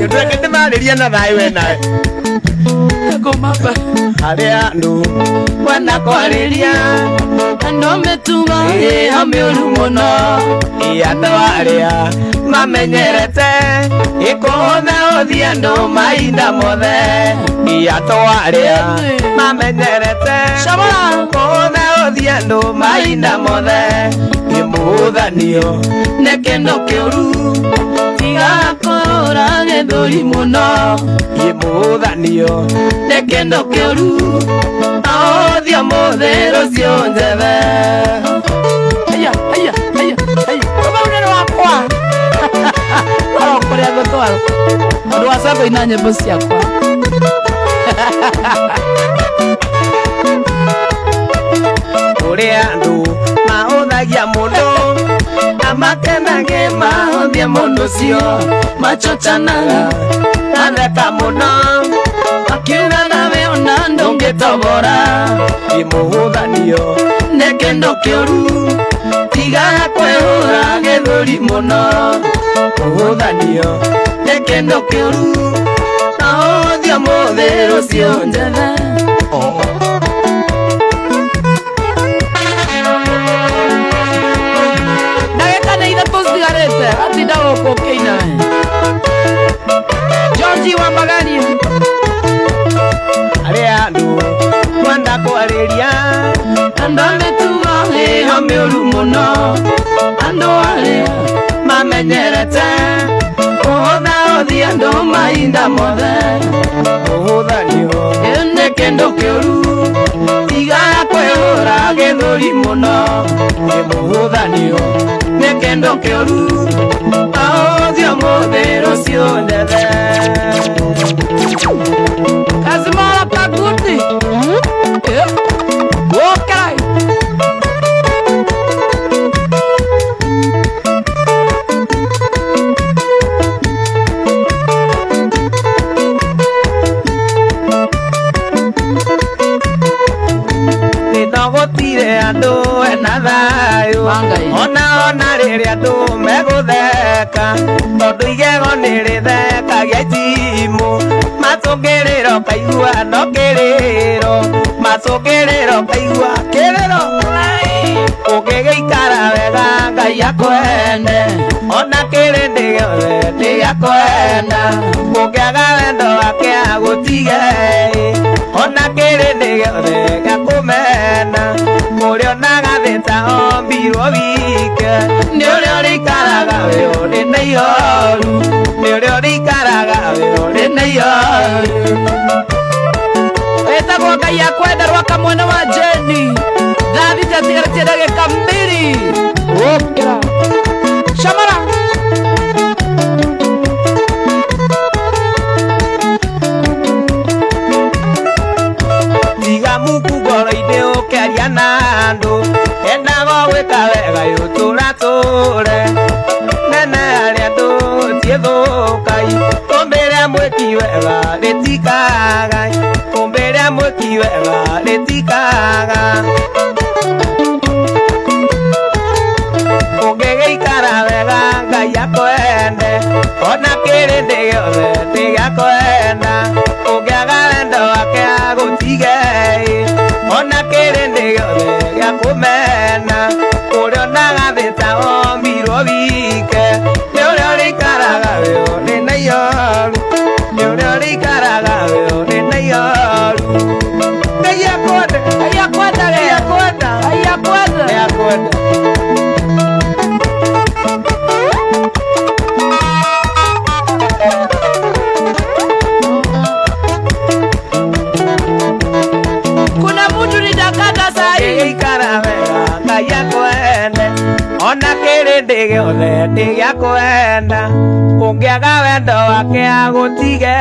ndũreke ndĩmarĩria na thayũ we nawe harĩa andũ kwenda kwarĩria andũ mĩtugo ĩyo mĩũru mũno andũ arĩa mamenyerete ĩkũhũthahũthia andũ mahinda mothe andũ arĩa mamenyerete kũhũthahũthia andũ mahinda mothe mũhũthanio nĩ kĩndũ kĩũru tiga kũra gĩthũri mũno mũhũthanio nĩ kĩndũ kĩũru ahũthia mũthĩ rũciũ njethe ũbaunĩrĩ wakwa kũrĩa gũtwara ũndũ wa sako ina nyĩmbo ciakwa ũrĩa andũ mahũthagia mũndũ na makenage mahũthie mũndũ ũcio machochanaga atheka mũno akiuga nawe ona ndũngĩtobora mũhũthanio nĩ kĩndũ kĩũru tiga kwĩhũra gĩthũri mũno mũhũthanio nĩ kĩndũ kĩũru ahũthia mũthĩ rũciũ njethe ndagĩka nĩ ithatũ citigarĩte atinda gũkũ ũkĩina Georgie Wambagania arĩa kwenda kwariria ando metugo heho miuru muno ando aria mamenyerete uhutha uthi andu mainda mothe uhuthanio ene kendo kiuru igaya kwihura githuri muno muhuthanio ne kendo kiuru authio muthiru cio ndethe Kazimara Paguti okay. Nitogotire andu ena thayu ona riria andu megutheka tondu igego nirithekagia itimu macungiriro kaigua no kiriro macungiriro kaigua kiriro ukigeikara wega Ngai akwende ona kirindi giothe ndigakwenda ungiaga wendo wake agutige ona kirindi giothe gakumena murio nagathita ombirwo wike ni urio rikaraga we uri na ihoru ni urio rikaraga we uri na ihoru etagwo Ngai akwenda rwaka mwena wa Jeni thathite tigarĩtie ndagĩka 2 ũkĩra camara tiga muku ngoro-inĩ ũkĩaria na andũ endaga gwĩka wega ũtũratũre nene arĩa andũ tiethũkai kũmbĩ rĩa mwĩki wega rĩtikaga kũmbĩ rĩa mwĩki wega rĩtikaga ũngĩgĩikara wega Ngai akwende ona kĩrĩndĩ gĩothe ndĩgakwenda ũngĩaga wendo wake agũtige ona kĩrĩndĩ gĩothe gĩakũmena ũrĩa onagathĩta ombirwo wike nĩ ũrĩa ũrĩikaraga we ũrĩ na ihoru nĩ ũrĩa ũrĩikaraga we ũrĩ na ihoru Ngai akwende Ngai akwenda Ngai akwenda Ngai akwenda Ngai akwenda kuna mtu nitakata sahi ikara wega Ngai akwende ona kĩrĩndĩ gĩothe ndĩgĩakwenda ũngĩaga wendo wake agũtige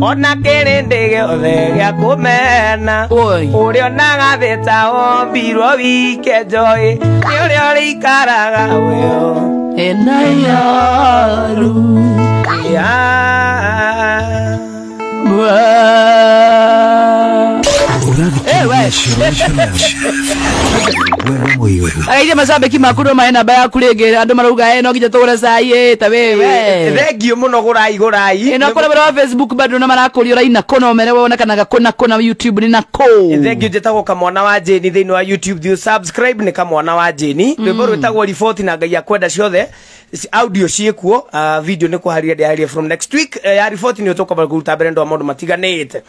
ona kĩrĩndĩ gĩothe gĩakũmena Oi. ũrĩa onagathĩta ombirwo wike njoĩ nĩ ũrĩa ũrĩikaraga weo ena ihoru Aige mashabiki makuru maena baya kurege andu maruga no gije tugure sai ta wewe thengio muno gurai ino kora bara Facebook bado na marakuri ora ina kono mere wona kana kona YouTube ni nako thengio jetagwo kamwana wa Jeni thini wa YouTube thiu subscribe ni kamwana wa Jeni rwimbo rwitagwo report na Ngai akwenda ciothe audio ciekuo video ni kuharia diary from next week ya report ni utoka kuruta brendo wa maundu matiganite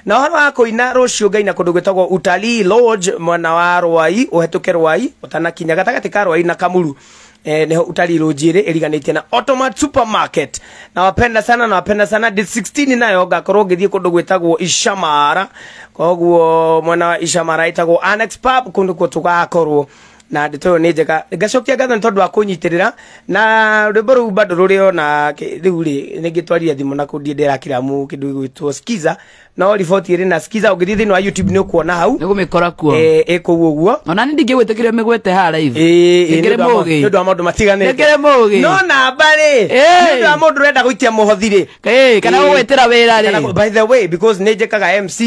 na horo wa kuina rucio Ngai na kundu gwetagwo Utalii Lodge mwana wa Rwai uhetuke Rwai utanakinya gatagati ka Rwai na Kamuru neho Utalii Lodge iri iriganitie na Automat Supermarket na wapenda sana date 16 nayo gakorwo ngithie kundu gwetagwo Ishamara koguo mwana wa Ishamara itagwo Annex Pub kundu ko tugakorwo na ndito ni njega ngacokia ngatho tondu wa kunyitirira na rwimbo ru bado rurio na riu ri ningitwarira thimu na kundie ndira kiramu kindu gwitwo Skiza no report iri na Skiza ungithie thini wa YouTube ni ukuona hau nigumikora kuo ikuo uguo ona ni ndingigwitikiria migwete ha live ngire mugi ndu wa maundu matiganite ngire mugi no namba ri ndu wa mundu renda guitia muhothiri kana gwetera wira ri by the way because ni njekaga MC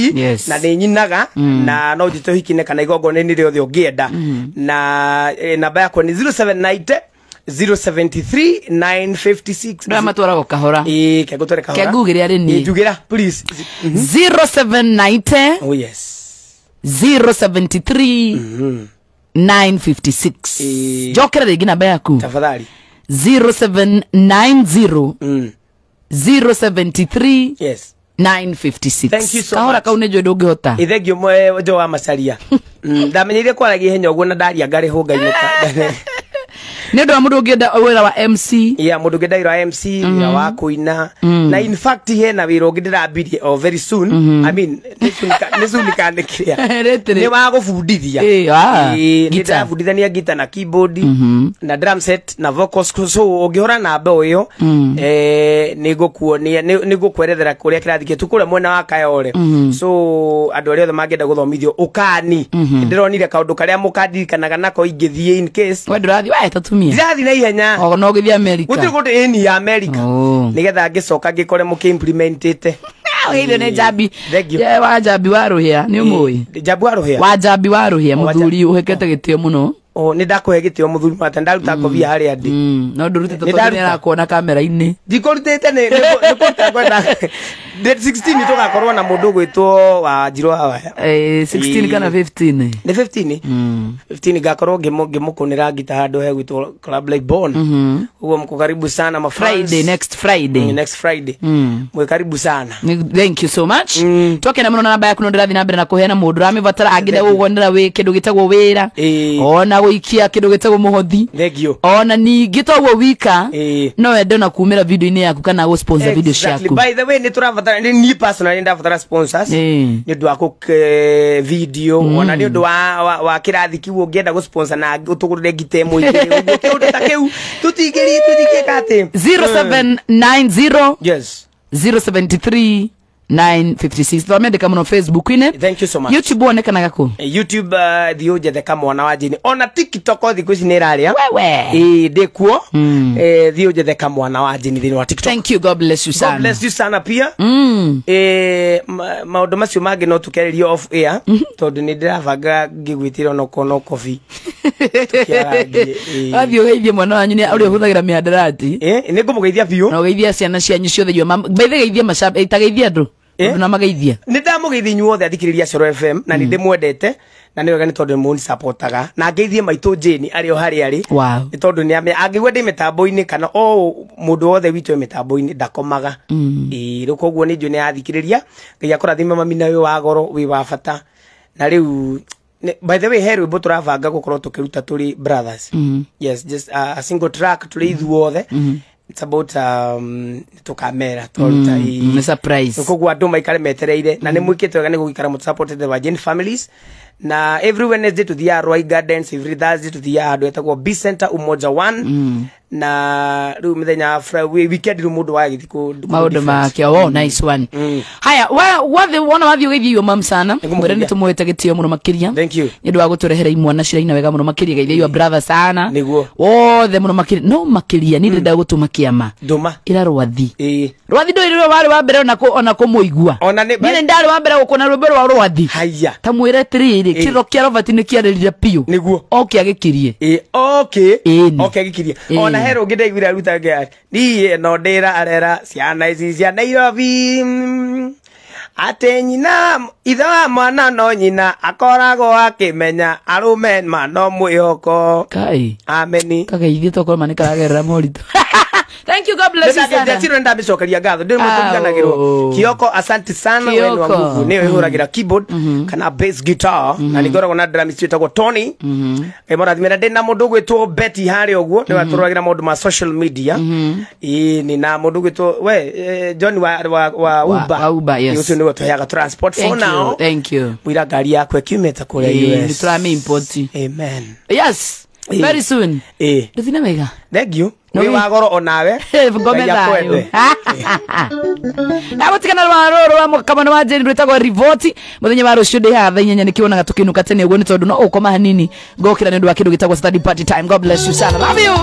na ni nyinaga na no njito hikine kana igongo ni riothe ungienda na namba yako ni 0790 073 956 Ndama twarago kahora kegutore kahora kegugira ri ni njugira please 0790 oh yes 073 956 jokera ringi namba yaku tafadhali 0790 073 yes 956. Thank you so kahora much. kaune jodo ngihota Ithengio mwe jo wa macaria. Ndamenyeire kwaragia henya uguo na ndaria ngari hunga inuka. Nĩ ũndũ wa mũndũ ũngĩenda wĩra wa MC. Yeah, mũndũ ũngĩenda wĩra wa MC, wĩra wa kũina. Na in fact hena wĩra ũngĩ ndĩrambirie very soon. I mean, nĩ soon kandĩkĩria. Nĩ wa gũbundithia. Nĩndĩrabundithania guitar na keyboard na drum set na vocals. So ũngĩhora namba ũyũ nĩngũkwerethera kũrĩa kĩrathi kĩtu kũrĩa mwena wa Kayole. So andũ arĩa othe mangĩenda gũthomithio ũkani. Ndĩronire kaũndũ karĩa mũkandirikanaga nako ingĩthiĩ in case. We ndũrathiĩ waheta tumia. Ndĩrathiĩ na ihenya. No gĩthiĩ America. Gũtirĩ kũndũ ĩni ya America. Nĩgetha ngĩcoka ngĩkore mũkĩimplementĩte. Hĩndĩ nĩ Njambi. Wa Njambi wa Rũhĩa nĩ ũmũĩ. Njambi wa Rũhĩa. Wa Njambi wa Rũhĩa mũthuri ũhekete gĩtĩo mũno. Nĩ ndakũhe gĩtĩo mũthuri mata ndaruta ngobia harĩa ndĩ. No ndũrutĩte tondũ nĩ arakuona kamera-inĩ. Ndikũrutĩte nĩ kũruta kwenda. Date 16 tũgakorwo na mũndũ ũgwĩtwo wa Njirũ Hawaya. 16 kana 15. Nĩ 15. 15 ngakorwo ngĩmũkũnĩra ngita handũ he gwĩtwo Club Like Born. Ũguo mko karibu sana ma Friday, next Friday. Next Friday. Mwe karibu sana. Thank you so much. Tũkena mũno na namba yaku no ndĩrathiĩ na mbere na kũheana mũndũ ũramĩbatara angĩenda gũgwonera kĩndũ gĩtagwo wĩra. Ona gũikia kĩndũ gĩtagwo mũhothi. Thank you. Ona ningĩ toguo wika no wende na kumĩra video-inĩ yaku kana gũ sponsor video ciaku. By the way nĩ tũrabatara ni personally ndabatara sponsors. Nĩ ũndũ wa video ona nĩ ũndũ wa kĩrathi kiu ũngĩenda gũ sponsor na ũtũgũrĩre ngite mũingĩ ũguo kĩũndũ ta kĩu tũtingĩka atĩ 0790 yes 073 956 twamendeka muno Facebook-inĩ. Thank you so much. YouTube wonekanaga kũ? YouTube Thiũ Njetheka mwana wa Jane. Ona TikTok thikũ ici nĩ ĩrarĩa. Wewe. Ndĩkuo. Thiũ Njetheka mwana wa Jane thĩinĩ wa TikTok. Thank you, God bless you sana. God bless you sana pia. Maũndũ macio mangĩ no tũkeririe off air tondũ nĩ ndĩrabanga ngĩgwĩtĩra no kono coffee. Athiĩ ũgeithie mwana wanyu nĩ ũrĩa ũhũthagĩra mĩhandarati. Nĩ ngũmũgeithia biũ. Na ũgeithia ciana cianyu ciothe inyuĩ. Mbaithe geithia macamba itageithia andũ. Na magaithia. Nĩ ndamũgeithia inyuothe athikĩrĩria Cero FM na nĩ ndĩmwendete na nĩ wega nĩ tondũ mũni supportaga na ngeithie maitũ Jane arĩ o harĩa arĩ. Nĩ tondũ nĩ angĩgwa ndĩ mĩtambo-inĩ kana mũndũ wothe witũ mĩtambo-inĩ ndakomaga. Rĩu koguo nĩ njũ nĩ athikĩrĩria Ngai akũrathime mami na wĩ wa goro wĩ wa bata na rĩu by the way he rwĩmbo tũrabanga gũkorwo tũkĩruta tũrĩ brothers. Yes, just a single track tũrĩ ithuothe. It's about tukamera toluta surprise. Koguo andũ maikare metereire na nĩ mwĩkĩte wega nĩ gũgĩikara mũsupported the Jane families. Na every Wednesday tuthiaga Roy Gardens, every Thursday tuthiaga handũ etagwo B Center Umoja 1. Na rĩu mĩthenya weekend rĩu mũndũ wagĩthi maũndũ make. Nice one. Haya wathe wona wathiĩ ũgeithie mam sana mwĩre nĩ tũmwete gĩtĩo mũno makĩria. Thank you. Nĩ ũndũ wa gũtũrehera imwana ciraina wega mũno makĩria geithia your brother sana. Nĩguo wothe mũno makĩria no makĩria nĩ ndĩrenda gũtũma kĩama ndũma ĩra rwathi. Rwathi ndũrĩ rĩrĩa warĩ wa mbere ona kũmũigua. Nĩ ndarĩ wa mbere gũkona rwĩmbo rwa rwathi. Haya ta mwĩre atĩrĩrĩ kĩro kĩa Robert nĩ kĩarĩrire piũ. Nĩguo oke agĩkirie. Okay agĩkirie. Ona hero ngĩ ndaiguire aruta ngari niĩ no ndĩra arera ciana ici cia Nairobi atĩ nyina ithe wa mwana no nyina akoragwo akĩmenya arũme ma no mwĩhoko. Kai ameni kageithie tokorwo mani karagerera moritũ. Thank you, God bless you sana. Ndĩrenda ndamĩcokeria ngatho ndĩ mũtũnganagĩrwo Kioko asante sana wewe wa nguvu nĩ wĩhũragĩra keyboard kana bass guitar na nĩ ngoragwo na drum ciĩtagwo Tony. Mũrathimĩra ndĩ na mũndũ gwĩtwo Betty harĩa ũguo nĩ watũragĩra maũndũ ma social media. Nĩ na mũndũ gwĩtwo we John wa Uber. Yes. Ũcio nĩwe tũheaga transport for now. Thank you. Mwĩra ngari yakũ ĩkiumĩte kũrĩa US. Nĩ import. Amen. Yes. Very soon. Ndĩthina wega. Thank you. Nĩ wa goro onawe. Ngome thayo. Na gũtigana rwa rũrũ wa kamano wa Jane rwĩtagwo Rivoti mũthenya wa rũciũ ndĩ haha inyanya nĩkĩonaga tũkĩinũka tene ũguo nĩ tondũ no ũkoma hanini ngokĩra nĩ ũndũ wa kĩndũ gĩtagwo study party time. God bless you sana. Love you.